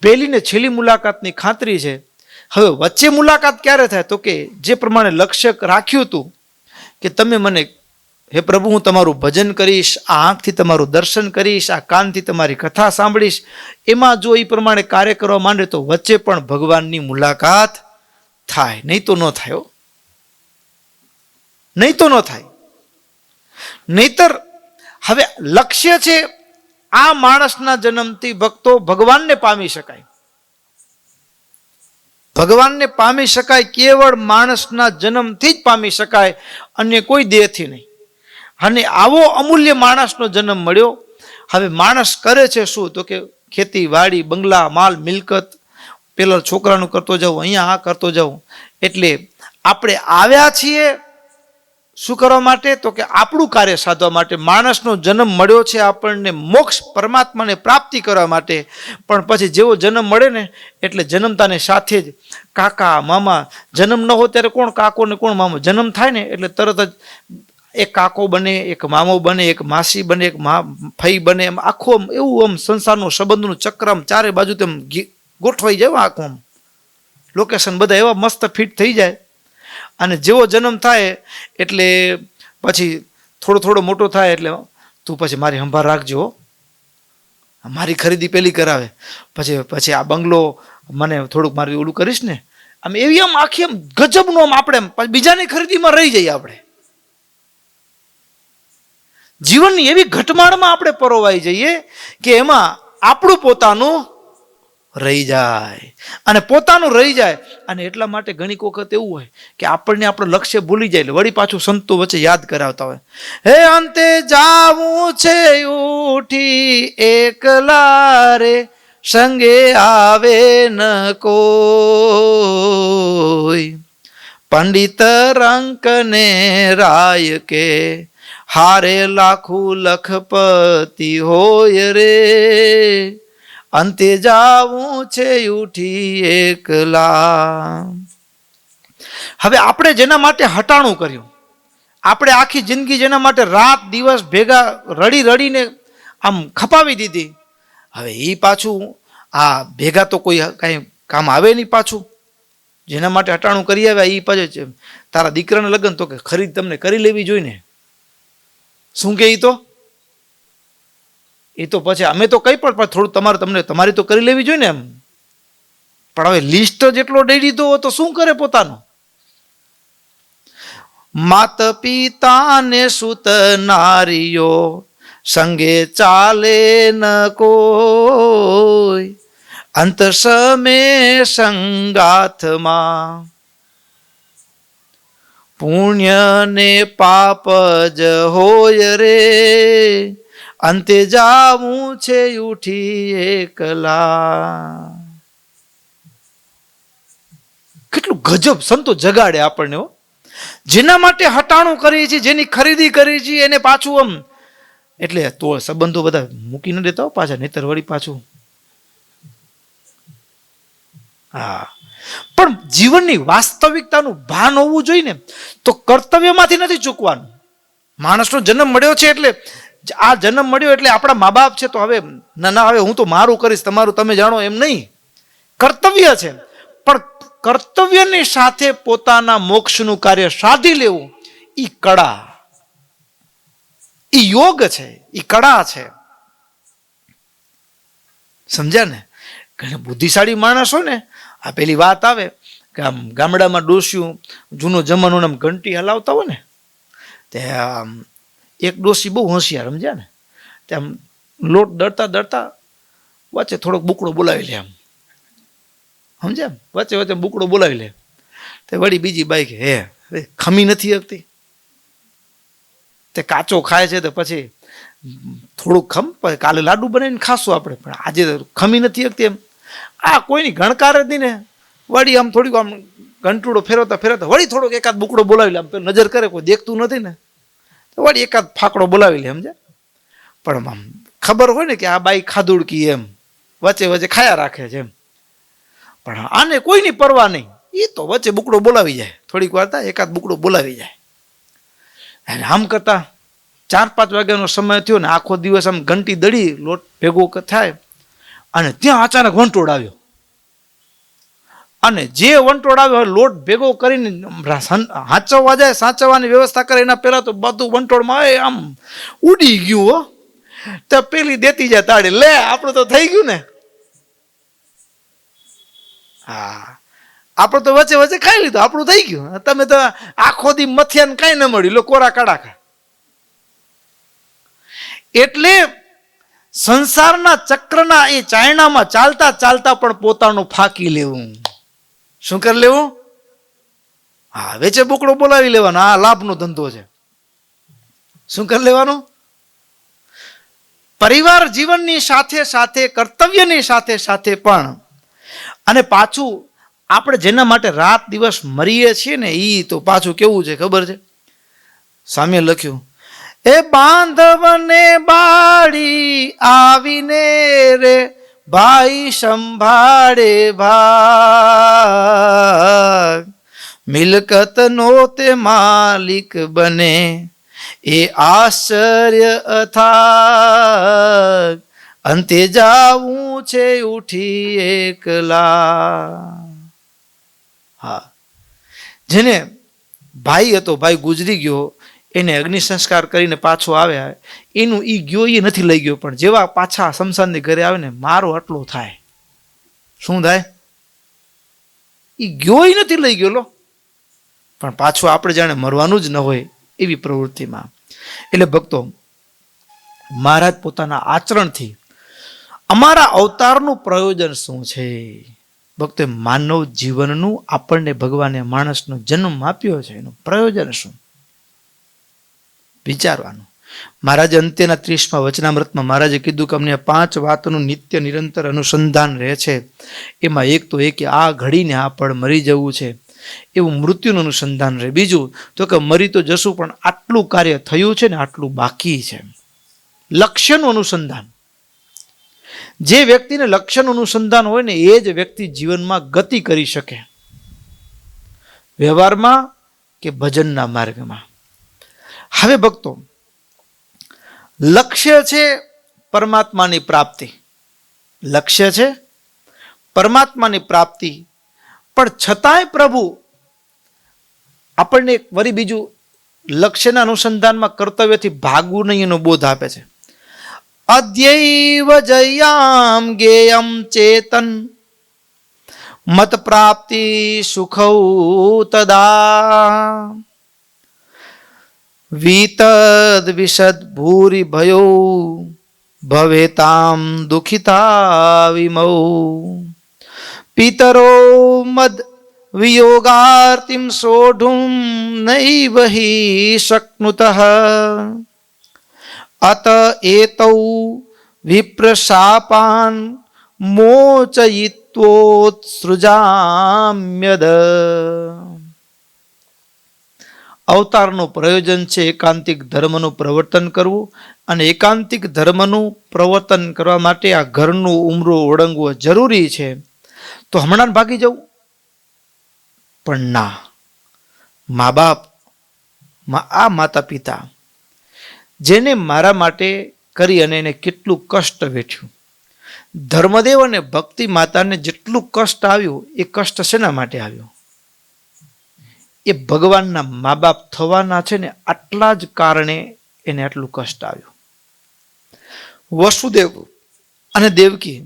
પહેલી ને છેલ્લી મુલાકાતની ખાતરી છે. હવે વચ્ચે મુલાકાત ક્યારે થાય? તો કે જે પ્રમાણે લક્ષ્ય રાખ્યું હતું કે તમે મને, હે પ્રભુ હું તમારું ભજન કરીશ, આ આંખથી તમારું દર્શન કરીશ, આ કાનથી તમારી કથા સાંભળીશ, એમાં જો એ પ્રમાણે કાર્ય કરવા માંડે તો વચ્ચે પણ ભગવાનની મુલાકાત થાય, નહીં તો ન થાય. નહીં તો ન થાય. નહીતર હવે લક્ષ્ય છે આ માણસના જન્મથી ભક્તો ભગવાનને પામી શકાય. ભગવાનને પામી શકાય કેવળ માણસના જન્મથી જ પામી શકાય, અન્ય કોઈ દેહથી નહીં. અને આવો અમૂલ્ય માણસનો જન્મ મળ્યો. હવે માણસ કરે છે શું? તો કે ખેતી વાડી, બંગલા, માલ મિલકત, પેલા છોકરાનું કરતો જાઉં, અહીંયા આ કરતો જાઉં. એટલે આપણે આવ્યા છીએ શું કરવા માટે? તો કે આપણું કાર્ય સાધવા માટે. માણસનો જન્મ મળ્યો છે આપણને મોક્ષ પરમાત્માને પ્રાપ્તિ કરવા માટે. પણ પછી જેવો જન્મ મળે ને એટલે જન્મતાને સાથે જ કાકા મામા, જન્મ ન હોય ત્યારે કોણ કાકો ને કોણ મામો, જન્મ થાય ને એટલે તરત જ એક કાકો બને, એક મામો બને, એક માસી બને, એક ફઈ બને. એમ આખું એવું આમ સંસારનું સંબંધનું ચક્ર આમ ચારે બાજુ તેમ ગોઠવાઈ જાય. આખું આમ લોકેશન બધા એવા મસ્ત ફિટ થઈ જાય. અને જેવો જન્મ થાય એટલે પછી થોડો મોટો થાય એટલે તું પછી મારી સંભાળ રાખજો, મારી ખરીદી પેલી કરાવે, પછી આ બંગલો મને થોડુંક મારી ઓલું કરીશ ને, આમ એવી આમ આખી આમ ગજબનું આમ આપણે બીજાની ખરીદીમાં રહી જઈએ. આપણે જીવનની એવી ઘટમાળમાં આપણે પરોવાઈ જઈએ કે એમાં આપણું પોતાનું રહી જાય. અને પોતાનું રહી જાય અને એટલા માટે ઘણી વખત એવું હોય કે આપણને આપણું લક્ષ્ય ભૂલી જાય, વળી પાછું સંતો વચ્ચે યાદ કરાવતા હોય, હે અંતે જાવું છે ઉઠી એકલા રે, સંગે આવે ન કોઈ, પંડિત રંક ને રાય કે હારે લાખું લખપતિ હોય રે, અંતે જાવું છે ઉઠી એકલા. હવે આપણે જેના માટે હટાણું કર્યું, આપણે આખી જિંદગી જેના માટે રાત દિવસ ભેગા રડીને આમ ખપાવી દીધી, હવે એ પાછું આ ભેગા તો કોઈ કાંઈ કામ આવે નહીં. પાછું જેના માટે હટાણું કરી આવ્યા એ પાછું તારા દીકરાને લગ્ન તો કે ખરીદ તમને કરી લેવી જોઈએ ને. શું કે એ તો પછી અમે તો કઈ પણ થોડું તમારી તો કરી લેવી જોઈએ ને એમ. પણ હવે લિસ્ટ જેટલો દઈ દીધો તો શું કરે પોતાનો? માત પિતા ને સુત નારીઓ સંગે ચાલે ન કોઈ, અંત સમે સંગાથમાં. પુણ્ય ને પાપ જ હોય રે, અંતે જાવું છે ઉઠી એકલા. કેટલું ગજબ સંતો જગાડે આપણને હો. જેના માટે હટાણું કરીએ છીએ, જેની ખરીદી કરી છીએ, એને પાછું આમ એટલે તો સંબંધો બધા મૂકી ન દેતા હો પાછા, નહીતર વળી પાછું. હા, પણ જીવનની વાસ્તવિકતાનું ભાન હોવું જોઈએ ને. તો કર્તવ્યમાંથી નથી ચૂકવાનું. માણસનો જન્મ મળ્યો છે એટલે આ જન્મ મળ્યો એટલે આપણા મા બાપ છે તો હવે ના હવે હું તો મારું કરીશ, તમારું તમે જાણો એમ નહીં. કર્તવ્ય છે, પણ કર્તવ્યની સાથે પોતાના મોક્ષનું કાર્ય સાધી લેવું એ કળા, એ યોગ છે, એ કળા છે. સમજ્યા ને? ઘણા બુદ્ધિશાળી માણસ હોય ને, આ પેલી વાત આવે કે આમ ગામડામાં ડોસ્યું જૂનો જમાનો આમ ઘંટી હલાવતા હોય ને, તે આમ એક ડોસી બહુ હોશિયાર, સમજ્યા ને? તે આમ લોટ દળતા દળતા વચ્ચે થોડોક બુકડો બોલાવી લે, આમ સમજ્યા? વચ્ચે વચ્ચે બુકડો બોલાવી લે. તે વળી બીજી બાઈ કે હે ખમી નથી શકતી, તે કાચો ખાય છે તો પછી થોડુંક ખમ, કાલે લાડુ બનાવીને ખાશું આપણે, પણ આજે ખમી નથી શકતી એમ. આ કોઈની ગણકાર જ નહીં ને. વળી આમ થોડીક આમ ઘંટુડો ફેરવતા ફેરવતા વળી થોડોક એકાદ બુકડો બોલાવી લે, આમ પેલું નજર કરે કોઈ દેખતું નથી ને, તો વળી એકાદ ફાકડો બોલાવી લે, સમજ્યા? પણ આમ ખબર હોય ને કે આ બાઈ ખાધુડકી એમ વચ્ચે વચ્ચે ખાયા રાખે છે એમ. પણ આને કોઈની પરવા નહીં, એ તો વચ્ચે બુકડો બોલાવી જાય, થોડીક વાર થાય એકાદ બુકડો બોલાવી જાય. અને આમ કરતા 4-5 વાગ્યાનો સમય થયો ને, આખો દિવસ આમ ઘંટી દળી લોટ ભેગો થાય, અને ત્યાં અચાનક વંટોળ આવ્યો. અને જે વંટોળ આવ્યો લોટ ભેગો કરીને સાચવવા જાય, સાચવવાની વ્યવસ્થા કરે એના પહેલા તો બધું વંટોળમાં આમ ઉડી ગયું હો. તો પેલી દેતી જાય તાળી, લે આપણું તો થઈ ગયું ને. હા, આપણે તો વચ્ચે વચ્ચે ખાઈ લીધું, આપણું થઈ ગયું. તમે તો આખો દી મથિયાને કઈ ન મળ્યું, લો કોરા કડાકા. એટલે સંસારના ચક્રના એ ચાયણામાં ચાલતા ચાલતા પણ પોતાનું ફાંકી લેવું. શું કરી લેવું? હા, વેચે બુકડો બોલાવી લેવાનો. આ લાભનો ધંધો છે. શું કરી લેવાનું? પરિવાર જીવનની સાથે સાથે કર્તવ્યની સાથે સાથે પણ, અને પાછું આપણે જેના માટે રાત દિવસ મરીએ છીએ ને, એ તો પાછું કેવું છે ખબર છે? સામે લખ્યું, એ બાંધવને બાળી આવીને રે ભાઈ સંભાળે ભાગ, મિલકત નો તે માલિક બને એ આશ્ચર્ય અથાગ, અંતે જાવું છે ઉઠી એકલા. હા, જેને ભાઈ હતો, ભાઈ ગુજરી ગયો, એને અગ્નિ સંસ્કાર કરીને પાછો આવ્યા, એનું ઈ ગયો એ નથી લઈ ગયો, પણ જેવા પાછા શમશાનની ઘરે આવે ને, મારો આટલો થાય. શું થાય? ઈ ગયો એ નથી લઈ ગયો લો, પણ પાછું આપણે જાણે મરવાનું જ ન હોય એવી પ્રવૃત્તિમાં. એટલે ભક્તો, મહારાજ પોતાના આચરણથી અમારા અવતારનું પ્રયોજન શું છે? ભક્તો, માનવ જીવનનું આપણને ભગવાને માણસનો જન્મ આપ્યો છે, એનું પ્રયોજન શું? વિચારવાનું. મહારાજે અંત્યના 30મા વચનામૃતમાં મહારાજે કીધું કે અમને 5 વાતનું નિત્ય નિરંતર અનુસંધાન રહે છે. એમાં એક તો એ કે આ ઘડીને આ પળ મરી જવું છે, એવું મૃત્યુનું અનુસંધાન રહે. બીજું તો કે મરી તો જશું, પણ આટલું કાર્ય થયું છે ને આટલું બાકી છે, લક્ષ્યનું અનુસંધાન. જે વ્યક્તિને લક્ષ્યનું અનુસંધાન હોય ને, એ જ વ્યક્તિ જીવનમાં ગતિ કરી શકે, વ્યવહારમાં કે ભજનના માર્ગમાં. હવે ભક્તો, લક્ષ્ય છે પરમાત્માની પ્રાપ્તિ, લક્ષ્ય છે પરમાત્માની પ્રાપ્તિ, પણ છતાંય પ્રભુ આપણને વળી બીજું લક્ષ્યના અનુસંધાનમાં કર્તવ્યથી ભાગવું નહીં એનો બોધ આપે છે. અદ્યૈવ જયામ ગેયમ ચેતન મત પ્રાપ્તિ સુખૌ તદા, વિતદ વિશદ ભૂરી ભયો ભવેતામ દુઃખિતા વિમૌ પિતરો મદ વિયોગાર્તિમ સોઢું નૈવ હિ શક્નુતઃ અત એતૌ વિપ્રશાપાન મોચયિત્વોત્સૃજામ્યદ. અવતારનું પ્રયોજન છે એકાંતિક ધર્મનું પ્રવર્તન કરવું, અને એકાંતિક ધર્મનું પ્રવર્તન કરવા માટે આ ઘરનું ઉમરું ઓળંગવું જરૂરી છે. તો હમણાં ભાગી જવું પણ ના. મા બાપ, આ માતા પિતા જેને મારા માટે કરી અને એને કેટલું કષ્ટ વેઠ્યું, ધર્મદેવ અને ભક્તિ માતાને જેટલું કષ્ટ આવ્યું એ કષ્ટ શેના માટે આવ્યું? એ ભગવાનના મા બાપ થવાના છે ને, આટલા જ કારણે એને આટલું કષ્ટ આવ્યું. વસુદેવ અને દેવકી,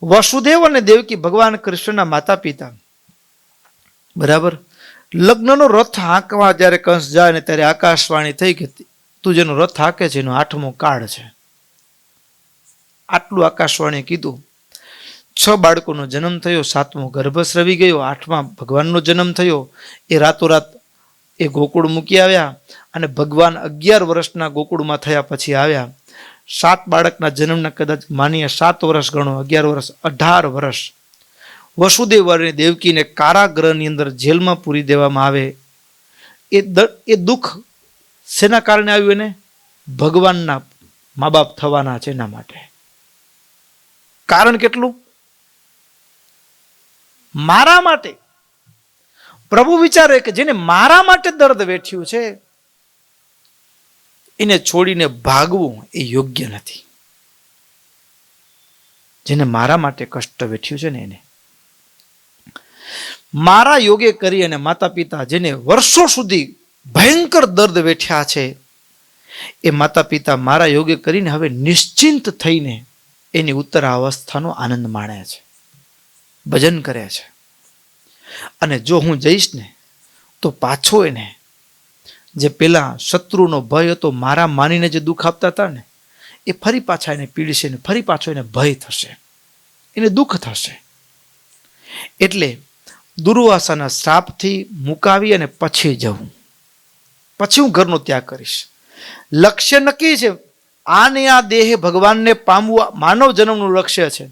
વસુદેવ અને દેવકી ભગવાન કૃષ્ણના માતા પિતા, બરાબર. લગ્નનો રથ હાંકવા જ્યારે કંસ જાય ને ત્યારે આકાશવાણી થઈ કે તું જેનો રથ હાંકે છે એનો 8મો કાળ છે. આટલું આકાશવાણી કીધું. 6 બાળકોનો જન્મ થયો, 7મો ગર્ભસ્રવી ગયો, 8મા ભગવાનનો જન્મ થયો. એ રાતોરાત એ ગોકુળ મૂકી આવ્યા, અને ભગવાન 11 વર્ષના ગોકુળમાં થયા પછી આવ્યા. 7 બાળકના જન્મના કદાચ માનીએ 7 વર્ષ ગણો, 11 વર્ષ 18 વર્ષ વસુદેવ અને દેવકીને કારાગૃહની અંદર જેલમાં પૂરી દેવામાં આવે. એ દુઃખ શેના કારણે આવ્યું? એને ભગવાનના મા બાપ થવાના છે એના માટે. કારણ કેટલું? મારા માટે. પ્રભુ વિચારે કે જેને મારા માટે દર્દ વેઠ્યું છે એને છોડીને ભાગવું એ યોગ્ય નથી. જેને મારા માટે કષ્ટ વેઠ્યું છે ને એને, મારા યોગે કરી અને માતા પિતા જેને વર્ષો સુધી ભયંકર દર્દ વેઠ્યા છે, એ માતા પિતા મારા યોગે કરીને હવે નિશ્ચિંત થઈને એની ઉત્તર અવસ્થાનો આનંદ માણે છે, ભજન કરે છે. અને જો હું જઈશ ને તો પાછો એને જે પેલા શત્રુનો ભય હતો, મારા માનીને જે દુઃખ આપતા હતા ને, એ ફરી પાછા એને પીડશે ને ફરી પાછો એને ભય થશે, એને દુઃખ થશે. એટલે દુર્વાસાના શ્રાપથી મુકાવી અને પછી જવું, પછી હું ઘરનો ત્યાગ કરીશ. લક્ષ્ય નક્કી છે, આને આ દેહ ભગવાનને પામવું માનવ જન્મનું લક્ષ્ય છે,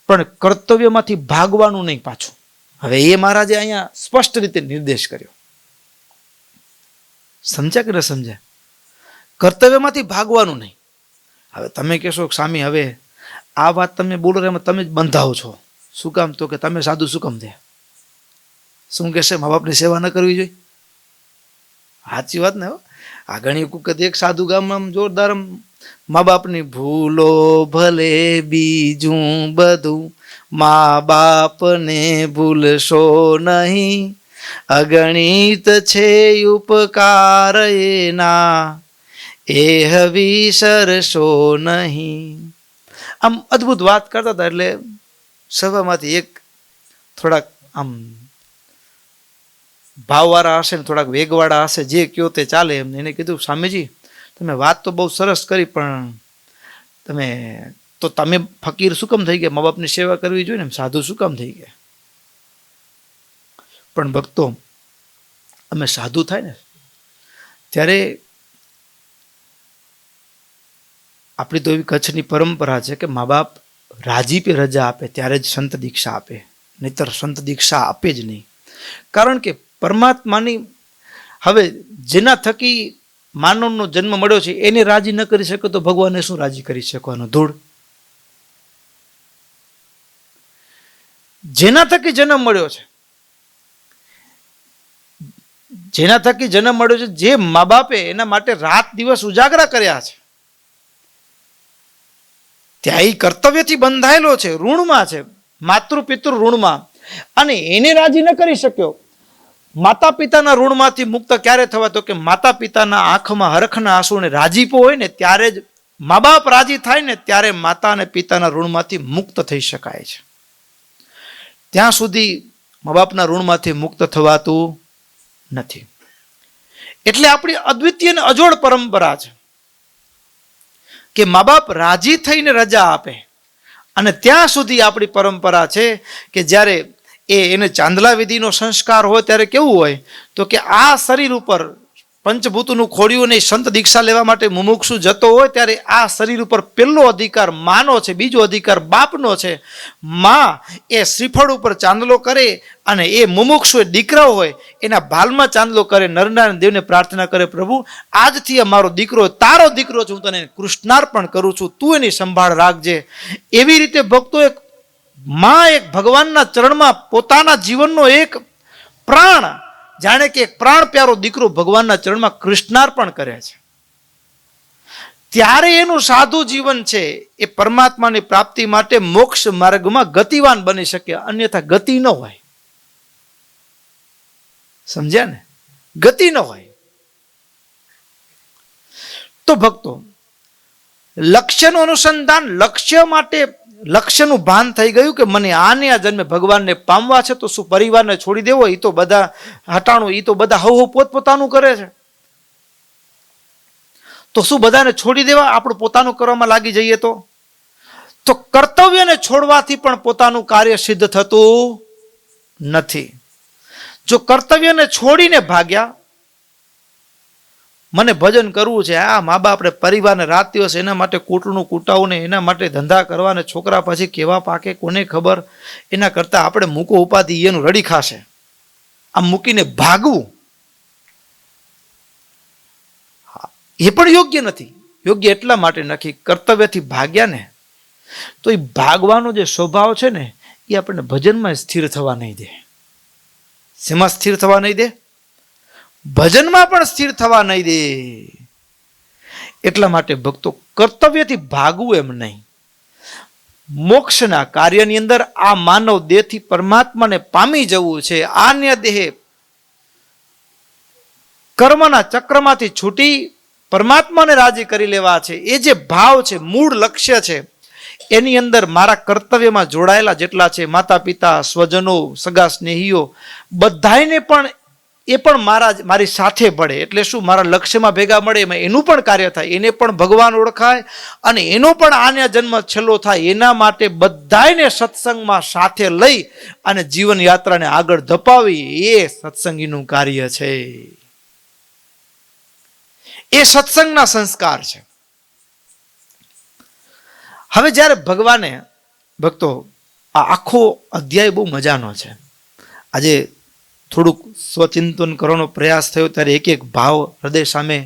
પણ કર્તવ્યમાંથી ભાગવાનું નહીં પાછું. હવે એ મહારાજે અહીંયા સ્પષ્ટ રીતે નિર્દેશ કર્યો. સમજ્યા કે ન સમજ્યા? કર્તવ્યમાંથી ભાગવાનું નહીં. હવે તમે કહેશો સ્વામી હવે આ વાત તમે બોલો એમાં તમે જ બંધાવો છો, શું કામ? તો કે તમે સાધુ શું કામ થયા? શું કહેશે? મા બાપની સેવા ન કરવી જોઈએ? સાચી વાત ને. આ ઘણી વખત એક સાધુ ગામમાં જોરદાર મા બાપની ભૂલો ભલે બીજું બધું, મા બાપને ભૂલશો નહીં, અગણિત છે ઉપકાર એના, એ વિસરશો નહીં. આમ અદ્ભુત વાત કરતા હતા. એટલે સભામાંથી એક થોડાક આમ ભાવવાળા હશે ને થોડાક વેગવાળા હશે, જે કયો તે ચાલે એમ, એને કીધું સ્વામીજી તમે વાત તો બહુ સરસ કરી, પણ તમે ફકીર શું કામ થઈ ગયા? મા બાપની સેવા કરવી જોઈએ ને, સાધુ શું કામ થઈ ગયા? પણ ભક્તો, અમે સાધુ થાય ને ત્યારે આપણી તો એવી કચ્છની પરંપરા છે કે મા બાપ રાજીપે રજા આપે ત્યારે જ સંત દીક્ષા આપે, નહીતર સંત દીક્ષા આપે જ નહીં. કારણ કે પરમાત્માની, હવે જેના થકી માનવનો જન્મ મળ્યો છે એને રાજી ન કરી શકે તો ભગવાનને શું રાજી કરી શકવાનો? ધૂળ. જેના થકી જન્મ મળ્યો છે, જેના થકી જન્મ મળ્યો છે, જે મા બાપે એના માટે રાત દિવસ ઉજાગરા કર્યા છે, ત્યાં એ કર્તવ્યથી બંધાયેલો છે, ઋણમાં છે, માતૃ પિતૃ ઋણમાં, અને એને રાજી ન કરી શક્યો. માતા પિતાના ઋણમાંથી મુક્ત ક્યારે થવા? તો કે માતા પિતાના આંખમાં હરખના આંસુને રાજીપો હોય ને ત્યારે જ, મા બાપ રાજી થાય ને ત્યારે માતા અને પિતાના ઋણમાંથી મુક્ત થઈ શકાય છે. ત્યાં સુધી મા બાપના ઋણમાંથી મુક્ત થવાતું નથી. એટલે આપણી અદ્વિતીય અને અજોડ પરંપરા છે કે મા બાપ રાજી થઈને રજા આપે. અને ત્યાં સુધી આપણી પરંપરા છે કે જ્યારે એને ચાંદલા વિધિનો સંસ્કાર હોય ત્યારે કેવું હોય તો કે આ શરીર ઉપર પંચભૂતનું ખોડિયું ને સંત દીક્ષા લેવા માટે મુમુક્ષુ જતો હોય ત્યારે આ શરીર ઉપર પહેલો અધિકાર માનો છે, બીજો અધિકાર બાપનો છે. માં એ શ્રીફળ ઉપર ચાંદલો કરે અને એ મુમુક્ષુ એ દીકરાઓ હોય એના ભાલમાં ચાંદલો કરે, નરનારાયણ દેવને પ્રાર્થના કરે, પ્રભુ આજથી અમારો દીકરો તારો દીકરો છું, હું તને કૃષ્ણાર્પણ કરું છું, તું એની સંભાળ રાખજે. એવી રીતે ભક્તો એક માં એક ભગવાનના ચરણમાં પોતાના જીવનનો એક પ્રાણ, જાણે કે એક પ્રાણ પ્યારો દીકરો ભગવાનના ચરણમાં કૃષ્ણાર્પણ કરે છે. ત્યારે એનું સાધુ જીવન છે એ પરમાત્માની પ્રાપ્તિ માટે મોક્ષ માર્ગમાં ગતિવાન બની શકે, અન્યથા ગતિ ન હોય. સમજ્યા ને? ગતિ ન હોય. તો ભક્તો લક્ષ્યનું અનુસંધાન, લક્ષ્ય માટે લક્ષ્યનું ભાન થઈ ગયું કે મને આને આ જન્મે ભગવાનને પામવા છે, તો શું પરિવારને છોડી દેવો? એ તો બધા હટાણું, એ તો બધા હવ પોતપોતાનું કરે છે, તો શું બધાને છોડી દેવા? આપણું પોતાનું કરવામાં લાગી જઈએ તો કર્તવ્યને છોડવાથી પણ પોતાનું કાર્ય સિદ્ધ થતું નથી. જો કર્તવ્યને છોડીને ભાગ્યા, મને ભજન કરવું છે, આ મા બાપને પરિવારને રાત દિવસ એના માટે કૂટનું કૂટાવું ને એના માટે ધંધા કરવા ને છોકરા પછી કેવા પાકે કોને ખબર, એના કરતાં આપણે મૂકો ઉપાધિ એનું રડી ખાશે, આમ મૂકીને ભાગવું એ પણ યોગ્ય નથી. યોગ્ય એટલા માટે નથી, કર્તવ્યથી ભાગ્યા ને તો એ ભાગવાનો જે સ્વભાવ છે ને એ આપણને ભજનમાં સ્થિર થવા નહીં દે. શેમાં સ્થિર થવા નહીં દે? ભજનમાં પણ સ્થિર થવા નહીં દે. એટલા માટે ભક્તો કર્તવ્યથી ભાગવું એમ નહીં. મોક્ષના કાર્યની અંદર આ માનવ દેહથી પરમાત્માને પામી જવું છે. આન્ય દેહ કર્મના ચક્રમાંથી છૂટી પરમાત્માને રાજી કરી લેવા છે. એ જે ભાવ છે, મૂળ લક્ષ્ય છે, એની અંદર મારા કર્તવ્યમાં જોડાયેલા જેટલા છે માતા પિતા, સ્વજનો, સગા સ્નેહીઓ, બધાને પણ એ પણ મારી સાથે પડે. એટલે શું? મારા લક્ષ્યમાં ભેગા મળે, એમાં એનું પણ કાર્ય થાય, એને પણ ભગવાન ઓળખાય અને એનો પણ આને જન્મ છેલ્લો થાય. એના માટે બધાને સત્સંગમાં સાથે લઈ અને જીવન યાત્રાને આગળ ધપાવી એ સત્સંગીનું કાર્ય છે. એ સત્સંગના સંસ્કાર છે. હવે જ્યારે ભગવાને ભક્તો આ આખો અધ્યાય બહુ મજાનો છે. આજે થોડુંક સ્વચિંતન કરવાનો પ્રયાસ થયો ત્યારે એક એક ભાવ હૃદય સામે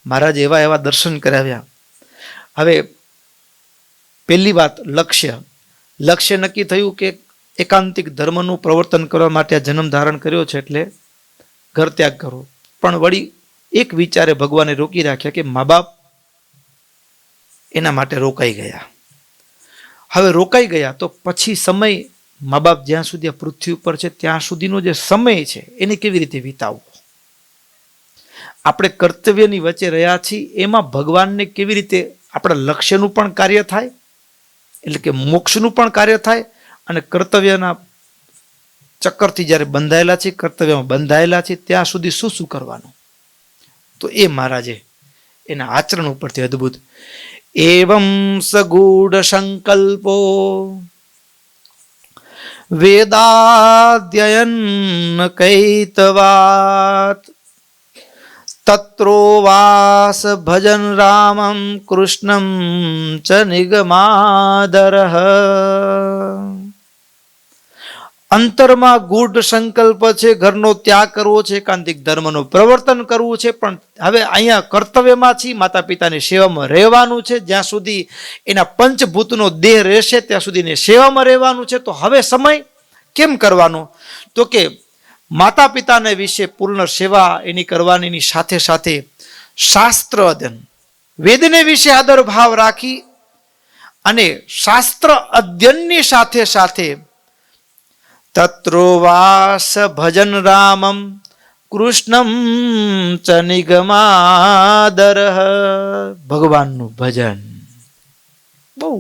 મહારાજ એવા દર્શન કરાવ્યા. હવે પહેલી વાત, લક્ષ્ય નક્કી થયું કે એકાંતિક ધર્મનું પ્રવર્તન કરવા માટે આ જન્મ ધારણ કર્યો છે, એટલે ઘર ત્યાગ કરો. પણ વળી એક વિચારે ભગવાને રોકી રાખ્યા કે મા બાપ એના માટે રોકાઈ ગયા. હવે રોકાઈ ગયા તો પછી સમય, મા બાપ જ્યાં સુધી આ પૃથ્વી ઉપર છે ત્યાં સુધીનો જે સમય છે એને કેવી રીતે વિતાવવો? આપણે કર્તવ્યની વચ્ચે રહ્યા છીએ, એમાં ભગવાનને કેવી રીતે આપણા લક્ષ્યનું પણ કાર્ય થાય, એટલે કે મોક્ષનું પણ કાર્ય થાય, અને કર્તવ્યના ચક્કરથી જ્યારે બંધાયેલા છે, કર્તવ્યમાં બંધાયેલા છે, ત્યાં સુધી શું શું કરવાનું? તો એ મહારાજે એના આચરણ ઉપરથી અદ્ભુત એવં સગૂઢ સંકલ્પો વેદાધ્યયન કૈતવાત તત્રો વાસ ભજન રામં કૃષ્ણં ચ નિગમાદરઃ. અંતરમાં ગૂઢ સંકલ્પ છે, ઘરનો ત્યાગ કરવો છે, એકાંતિક ધર્મનું પ્રવર્તન કરવું છે, પણ હવે અહીંયા કર્તવ્યમાં છે, માતા પિતાની સેવામાં રહેવાનું છે, જ્યાં સુધી એના પંચભૂતનો દેહ રહેશે ત્યાં સુધી એની સેવામાં રહેવાનું છે. તો હવે સમય કેમ કરવાનો? તો કે માતા પિતાને વિશે પૂર્ણ સેવા એની કરવાની સાથે સાથે શાસ્ત્ર અધ્યયન, વેદને વિશે આદર ભાવ રાખી અને શાસ્ત્ર અધ્યયનની સાથે સાથે તત્રો વાસ ભજન રામમ કૃષ્ણમ ચ નિગમાદરઃ. ભગવાનનું ભજન. બહુ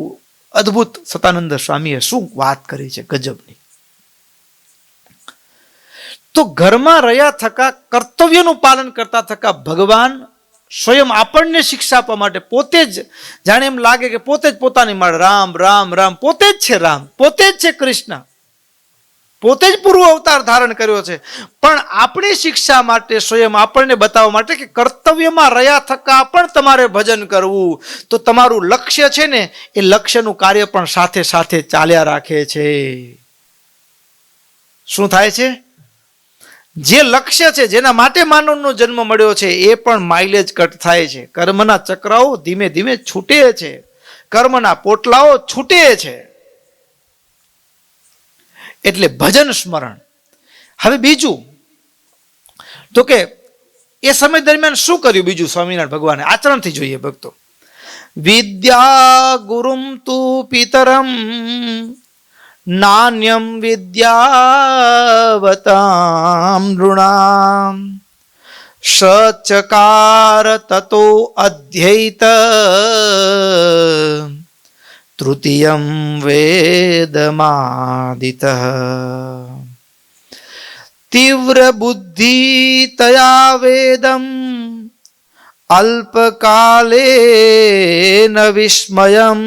અદ્ભુત સતાનંદ સ્વામીએ શું વાત કરી છે, ગજબની. તો તો ઘરમાં રહ્યા થકા કર્તવ્યનું પાલન કરતા થકા ભગવાન સ્વયં આપણને શિક્ષા આપવા માટે પોતે જ જાણે એમ લાગે કે પોતે જ પોતાની માળ રામ રામ રામ, પોતે જ છે રામ, પોતે જ છે કૃષ્ણ, પોતે જ પૂર્વ અવતાર ધારણ કર્યો છે, પણ આપણી શિક્ષા માટે સ્વયં આપણને બતાવવા માટે કે કર્તવ્યમાં રહ્યા થકા પણ તમારે ભજન કરવું, તો તમારું લક્ષ્ય છે ને એ લક્ષ્યનું કાર્ય પણ સાથે સાથે ચાલ્યા રાખે છે. શું થાય છે? જે લક્ષ્ય છે, જેના માટે માનવનો જન્મ મળ્યો છે, એ પણ માઇલેજ કટ થાય છે. કર્મના ચક્રાઓ ધીમે ધીમે છૂટે છે, કર્મના પોટલાઓ છૂટે છે. એટલે ભજન સ્મરણ. હવે બીજું તો કે એ સમય દરમિયાન શું કર્યું બીજું સ્વામિનારાયણ ભગવાને? આચરણથી જોઈએ ભક્તો. વિદ્યા ગુરુમ તુ પિતરમ નાન્યમ વિદ્યાવતામ નૃણામ સચકાર તતો અધ્યૈત તૃતીયમ વેદમાદિતઃ તીવ્ર બુદ્ધિ તયા વેદમ અલ્પકાલેન વિસ્મયમ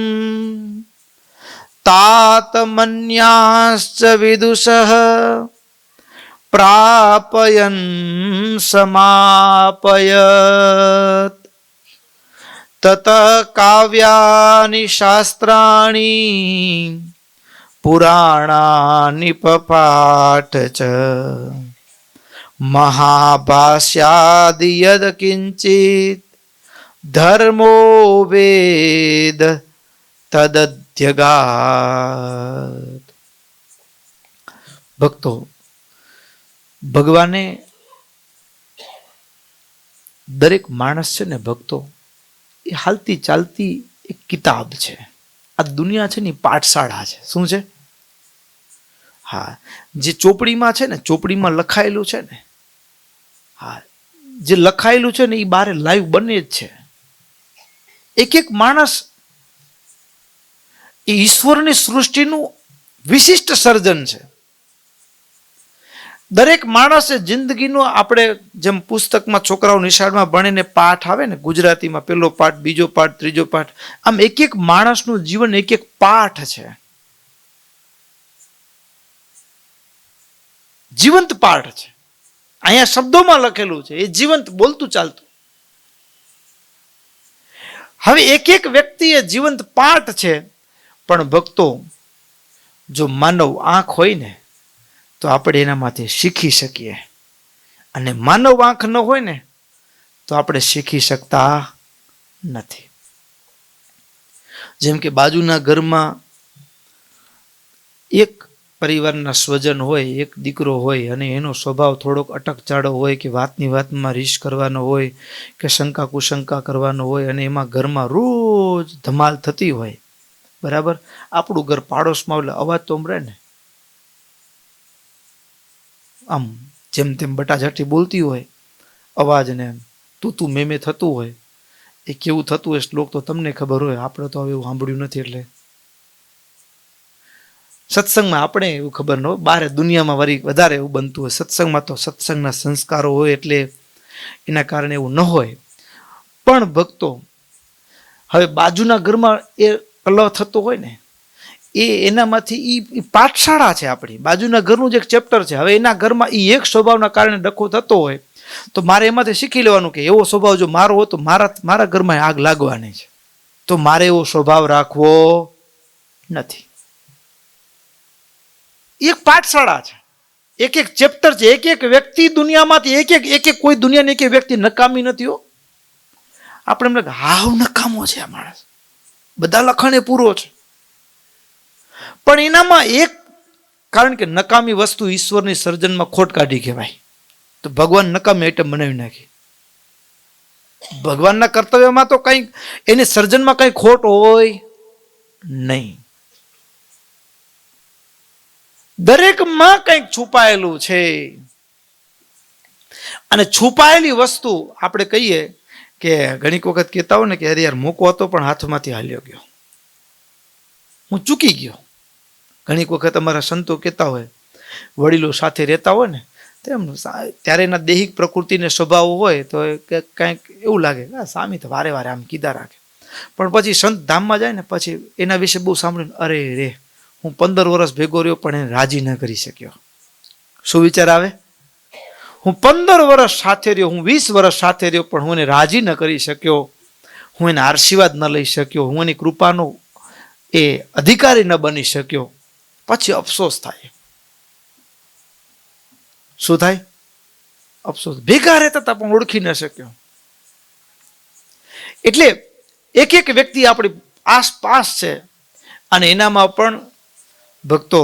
તાતમન્યાશ્ચ વિદુષઃ પ્રાપયન સમાપયત તત કાવ્યાનિ શાસ્ત્રાણી પુરાણાનિ પપાઠ ચ મહાભાષ્યાદિ યદ કિંચિત ધર્મો વેદ તદધ્યગાત. ભક્તો, ભગવાને દરેક માણસ છે ને ભક્તો, એ હાલતી ચાલતી એક કિતાબ છે. આ દુનિયા છે ને પાઠશાળા છે. શું છે? હા, જે ચોપડીમાં છે ને, ચોપડીમાં લખાયેલું છે ને, હા, જે લખાયેલું છે ને એ બારે લાઈવ બને જ છે. એક એક માણસ એ ઈશ્વરની સૃષ્ટિનું વિશિષ્ટ સર્જન છે. દરેક માણસે જિંદગીનો, આપણે જેમ પુસ્તકમાં છોકરાઓ નિશાળમાં ભણીને પાઠ આવે ને, ગુજરાતીમાં પેલો પાઠ, બીજો પાઠ, ત્રીજો પાઠ, આમ એક એક માણસનું જીવન એક એક પાઠ છે, જીવંત પાઠ છે. અહીંયા શબ્દોમાં લખેલું છે, એ જીવંત બોલતું ચાલતું. હવે એક એક વ્યક્તિ એ જીવંત પાઠ છે. પણ ભક્તો, જો માનવ આંખ હોય ને તો આપણે એનામાંથી શીખી શકીએ, અને માનવ આંખ ન હોય ને તો આપણે શીખી શકતા નથી. જેમ કે બાજુના ઘરમાં એક પરિવારના સ્વજન હોય, એક દીકરો હોય, અને એનો સ્વભાવ થોડોક અટકચાળો હોય, કે વાતની વાતમાં રીસ કરવાનો હોય, કે શંકા કુશંકા કરવાનો હોય, અને એમાં ઘરમાં રોજ ધમાલ થતી હોય, બરાબર. આપણું ઘર પાડોશમાં, એટલે અવાજ તો સંભળે ને, આમ જેમ તેમ બટાઝાટી બોલતી હોય, અવાજને તું મેમે થતું હોય. એ કેવું થતું હોય શ્લોક તો તમને ખબર હોય, આપણે તો હવે એવું સાંભળ્યું નથી. એટલે સત્સંગમાં આપણે એવું ખબર ન હોય, બહાર દુનિયામાં વળી વધારે એવું બનતું હોય. સત્સંગમાં તો સત્સંગના સંસ્કારો હોય એટલે એના કારણે એવું ન હોય. પણ ભક્તો, હવે બાજુના ઘરમાં એ કલહ થતો હોય ને, એ એનામાંથી એ પાઠશાળા છે આપણી. બાજુના ઘરનું જ એક ચેપ્ટર છે. હવે એના ઘરમાં એ એક સ્વભાવના કારણે ડખો થતો હોય, તો મારે એમાંથી શીખી લેવાનું કે એવો સ્વભાવ જો મારો હોય તો મારા ઘરમાં આગ લાગવાની છે, તો મારે એવો સ્વભાવ રાખવો નથી. એક પાઠશાળા છે, એક એક ચેપ્ટર છે. એક એક વ્યક્તિ દુનિયામાંથી એક એક કોઈ દુનિયાની એક વ્યક્તિ નકામી નથી હો. આપણે એમ લાગે હાવ નકામો છે આ માણસ, બધા લખણે પૂરો છે. પણ એનામાં એક કારણ કે નકામી વસ્તુ ઈશ્વરની સર્જનમાં ખોટ કાઢી કહેવાય, તો ભગવાન નકામી આઈટમ બનાવી નાખી. ભગવાનના કર્તવ્યમાં તો કંઈક એની સર્જનમાં કંઈ ખોટ હોય નહીં. દરેકમાં કંઈક છુપાયેલું છે. અને છુપાયેલી વસ્તુ આપણે કહીએ કે ઘણીક વખત કહેતા હોય ને કે અરે યાર મૂકો હતો પણ હાથમાંથી હાલ્યો ગયો, હું ચૂકી ગયો. ઘણીક વખત અમારા સંતો કહેતા હોય, વડીલો સાથે રહેતા હોય ને તેમ ત્યારે એના દૈહિક પ્રકૃતિને સ્વભાવ હોય તો કંઈક એવું લાગે સ્વામી તો વારે વારે આમ કીધા રાખે, પણ પછી સંત ધામમાં જાય ને પછી એના વિશે બહુ સાંભળ્યું, અરે રે હું 15 વર્ષ ભેગો રહ્યો પણ એને રાજી ન કરી શક્યો. શું વિચાર આવે? હું 15 વર્ષ સાથે રહ્યો, હું 20 વર્ષ સાથે રહ્યો પણ હું એને રાજી ન કરી શક્યો, હું એના આશીર્વાદ ન લઈ શક્યો, હું એની કૃપાનો એ અધિકારી ન બની શક્યો. પછી અફસોસ થાય. શું થાય? અફસોસ. ભેગા રહેતા હતા પણ ઓળખી ન શક્યો. એટલે એક એક વ્યક્તિ આપણી આસપાસ છે અને એનામાં પણ ભક્તો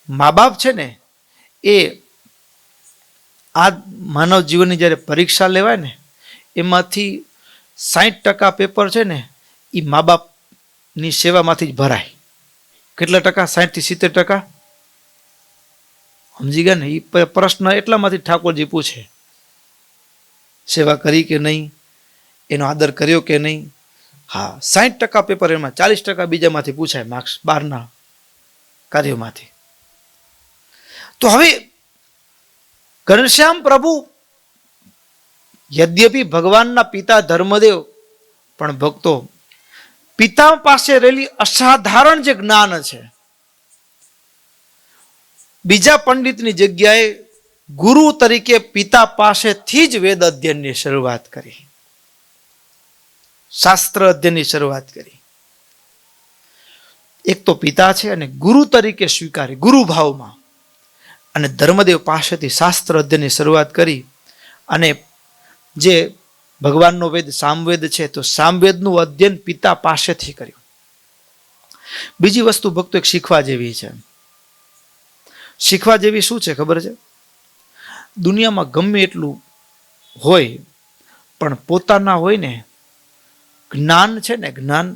મા બાપ છે ને, એ આ માનવ જીવનની જ્યારે પરીક્ષા લેવાય ને એમાંથી 60% પેપર છે ને એ મા બાપની સેવામાંથી જ ભરાય. કેટલા ટકા? 60 થી 70%. સમજી ગયા ને? એ પ્રશ્ન એટલામાંથી ઠાકોરજી પૂછે, સેવા કરી કે નહીં, એનો આદર કર્યો કે નહીં. હા, 60% પેપર એમાં, 40% બીજામાંથી પૂછાય, માર્ક્સ બહારના કાર્યોમાંથી. તો હવે ઘનશ્યામ પ્રભુ યદ્યપિ ભગવાનના પિતા ધર્મદેવ, પણ ભક્તો પિતા પાસે રહેલી અસાધારણ જે જ્ઞાન છે, બીજા પંડિતની જગ્યાએ ગુરુ તરીકે પિતા પાસેથી જ વેદ અધ્યયનની શરૂઆત કરી, શાસ્ત્ર અધ્યયનની શરૂઆત કરી. એક તો પિતા છે અને ગુરુ તરીકે સ્વીકારી, ગુરુ ભાવમાં, અને ધર્મદેવ પાસેથી શાસ્ત્ર અધ્યયનની શરૂઆત કરી. અને જે ભગવાનનો વેદ સામવેદ છે તો સામવેદનું અધ્યયન પિતા પાસેથી કર્યું. બીજી વસ્તુ ભક્તો એક શીખવા જેવી છે. શીખવા જેવી શું છે ખબર છે? દુનિયામાં ગમે એટલું હોય પણ પોતાના હોય ને જ્ઞાન છે ને, જ્ઞાન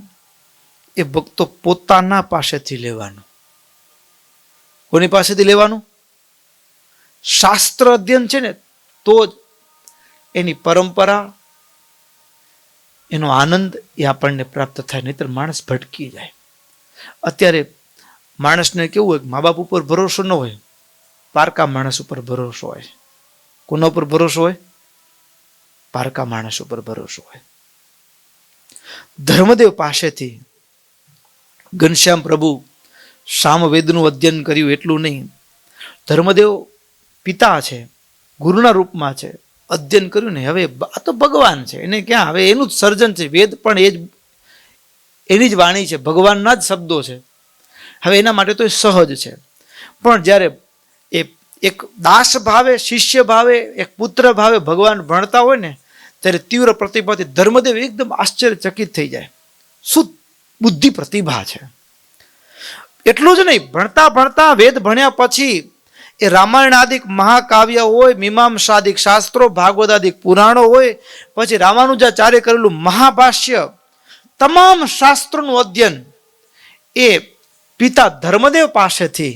એ ભક્તો પોતાના પાસેથી લેવાનું. કોની પાસેથી લેવાનું? શાસ્ત્ર અધ્યયન છે ને તો જ એની પરંપરા, એનો આનંદ એ આપણને પ્રાપ્ત થાય, નહીતર માણસ ભટકી જાય. અત્યારે માણસને કેવું હોય, મા બાપ ઉપર ભરોસો ન હોય, પારકા માણસ ઉપર ભરોસો હોય. કોના ઉપર ભરોસો હોય? પારકા માણસ ઉપર ભરોસો હોય. ધર્મદેવ પાસેથી ઘનશ્યામ પ્રભુ સામવેદનું અધ્યયન કર્યું એટલું નહીં, ધર્મદેવ પિતા છે, ગુરુના રૂપમાં છે, અધ્યયન કર્યું ને હવે આ તો ભગવાન છે, એને ક્યાં, હવે એનું જ સર્જન છે, વેદ પણ એ જ એની જ વાણી છે, ભગવાનના જ શબ્દો છે. હવે એના માટે તો એ સહજ છે. પણ જ્યારે એ એક દાસ ભાવે, શિષ્ય ભાવે, એક પુત્ર ભાવે ભગવાન ભણતા હોય ને ત્યારે તીવ્ર પ્રતિભાથી ધર્મદેવ એકદમ આશ્ચર્યચકિત થઈ જાય. શું બુદ્ધિ પ્રતિભા છે! એટલું જ નહીં, ભણતા ભણતા વેદ ભણ્યા પછી એ રામાયણાદિક મહાકાવ્ય હોય, મીમાંસાદિક શાસ્ત્રો, ભાગવદાદિક પુરાણો હોય, પછી રામાનુજાચાર્ય કરેલું મહાભાષ્ય, તમામ શાસ્ત્રોનું અધ્યયન એ પિતા ધર્મદેવ પાસેથી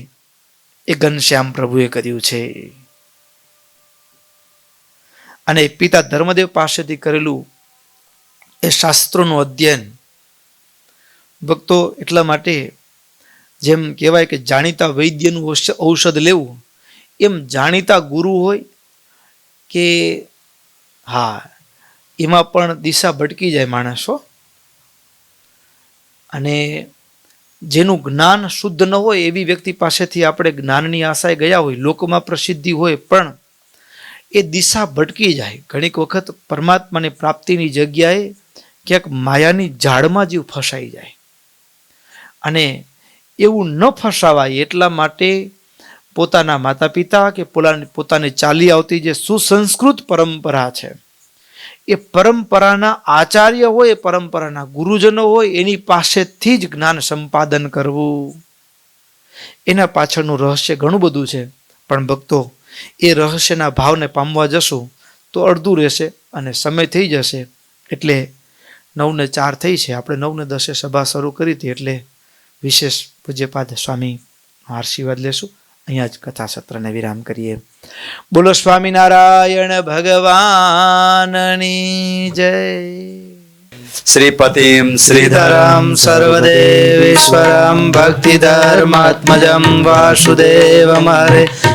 એ ઘનશ્યામ પ્રભુએ કર્યું છે. અને પિતા ધર્મદેવ પાસેથી કરેલું એ શાસ્ત્રોનું અધ્યયન ભક્તો એટલા માટે જેમ કહેવાય કે જાણીતા વૈદ્યનું ઔષધ લેવું, એમ જાણીતા ગુરુ હોય કે હા એમાં પણ દિશા ભટકી જાય માણસો. અને જેનું જ્ઞાન શુદ્ધ ન હોય એવી વ્યક્તિ પાસેથી આપણે જ્ઞાનની આશાએ ગયા હોય, લોકમાં પ્રસિદ્ધિ હોય, પણ એ દિશા ભટકી જાય. ઘણીક વખત પરમાત્માની પ્રાપ્તિની જગ્યાએ ક્યાંક માયાની જાળમાં જીવ ફસાઈ જાય. અને એવું ન ફસાવાય એટલા માટે પોતાના માતા પિતા કે પોતાની ચાલી આવતી જે સુસંસ્કૃત પરંપરા છે, એ પરંપરાના આચાર્ય હોય, એ પરંપરાના ગુરુજનો હોય, એની પાસેથી જ જ્ઞાન સંપાદન કરવું. એના પાછળનું રહસ્ય ઘણું બધું છે. પણ ભક્તો એ રહસ્યના ભાવને પામવા જશું તો અડધું રહેશે અને સમય થઈ જશે. એટલે 9:04 થઈ છે, આપણે 9:10 સભા શરૂ કરી હતી, એટલે વિશેષ પૂજ્યપાદ સ્વામી આશીર્વાદ લેશું. અહીંયા જ કથા સત્રને વિરામ કરીએ. બોલો સ્વામિનારાયણ ભગવાનની જય. શ્રીપતિમ શ્રીધરમ સર્વદેવેશ્વરમ ભક્તિધર્માત્મજમ વાસુદેવમ હરે